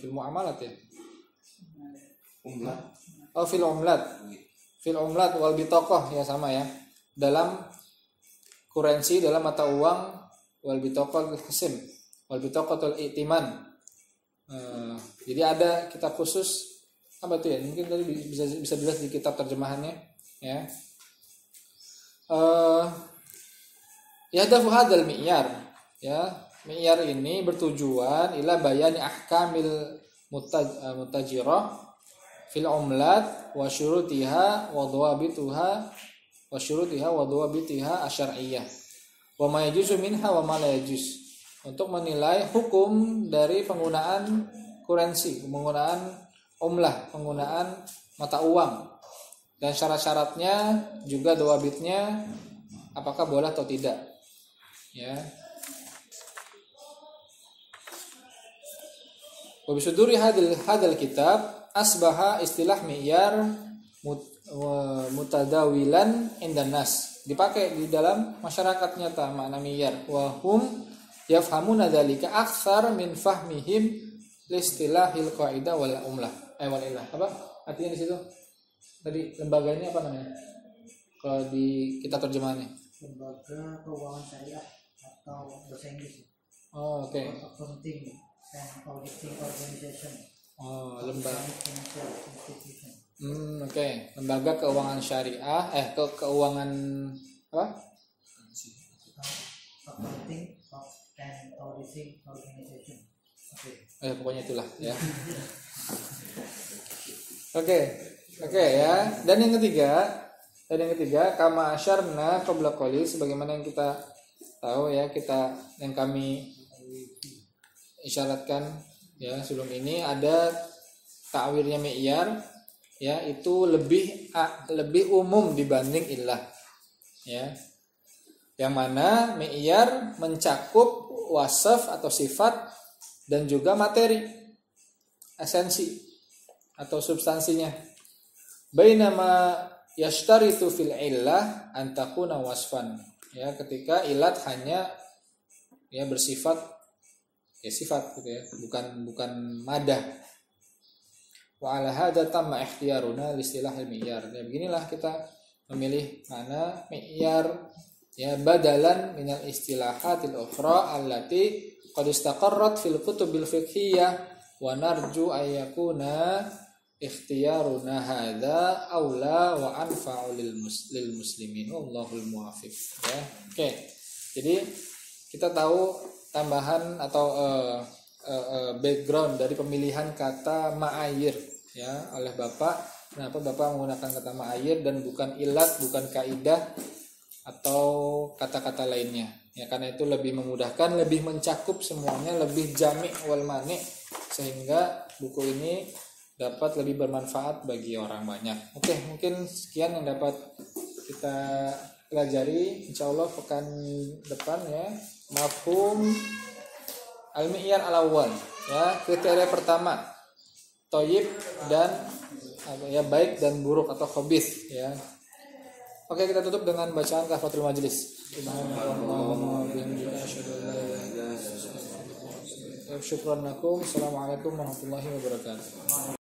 fil muamalat ya. Fil umlat wal bitaqah ya sama ya. Dalam kurensi, dalam mata uang, wal bitaqah qasim, wal bitaqatul i'timan. Jadi ada kitab khusus apa tuh ya? Mungkin tadi bisa dilihat di kitab terjemahannya ya. Yahdafu hadzal mi'yar ya. Mi'yar ini bertujuan ila bayani ahkamil mutajirah fil umlat wa syurutiha wa dhawabituha asyar'iyyah wa ma yajuzu minha wa ma la yajuz, untuk menilai hukum dari penggunaan kurensi, penggunaan umlah, penggunaan mata uang, dan syarat-syaratnya juga dhawabitnya apakah boleh atau tidak ya. Wa bisuduri hadal kitab asbaha istilah mi'yar mutadawilan indan nas, dipakai di dalam masyarakat nyata makna mi'yar, wa hum yafhamuna dzalika aktsar min fahmihim listilahil qaidah wal umlah wal ilah. Apa artinya di situ tadi? Lembaganya apa namanya kalau di kitab terjemahannya? Lembaga Keuangan Syariah atau bahasa Inggris. Oke. Accounting and Auditing Organization. Lembaga. Oke. Lembaga Keuangan Syariah, keuangan apa? Accounting and Auditing Organization. Pokoknya itulah ya. Oke ya. Dan yang ketiga kama asyarna qabla qali, sebagaimana yang kita tahu ya, yang kami isyaratkan ya sebelum ini, ada ta'wilnya mi'yar ya, itu lebih umum dibanding illah ya. Yang mana mi'yar mencakup wasaf atau sifat dan juga materi, esensi atau substansinya. Bainama yashtaritu fil illah an takuna wasfan ya, ketika ilat hanya ya bersifat ya sifat gitu ya, bukan madah. Wa ala hadza tamma ikhtiyaruna li istilahil mi'yar. Ya beginilah kita memilih mana mi'yar ya, badalan minal istilahatil ukhra allati qad istaqarrat fil kutubil fiqhiyah, wa narju ayyakuna ikhtiyaruna hadza aula wa anfa'u lil muslimin wallahul muwaffiq ya. Oke. Jadi kita tahu tambahan atau background dari pemilihan kata ma'ayir ya oleh Bapak. Kenapa Bapak menggunakan kata ma'ayir dan bukan ilat, bukan kaidah atau kata-kata lainnya ya, karena itu lebih memudahkan, lebih mencakup semuanya, lebih jami' wal mani', sehingga buku ini dapat lebih bermanfaat bagi orang banyak. Oke, mungkin sekian yang dapat kita pelajari, insyaallah pekan depan ya. Mafhum al-mi'yar al-awwal ya, kriteria pertama thayyib dan ya baik dan buruk atau khabith ya. Oke, kita tutup dengan bacaan kafatul majlis. Syukran lakum. Assalamualaikum warahmatullahi wabarakatuh.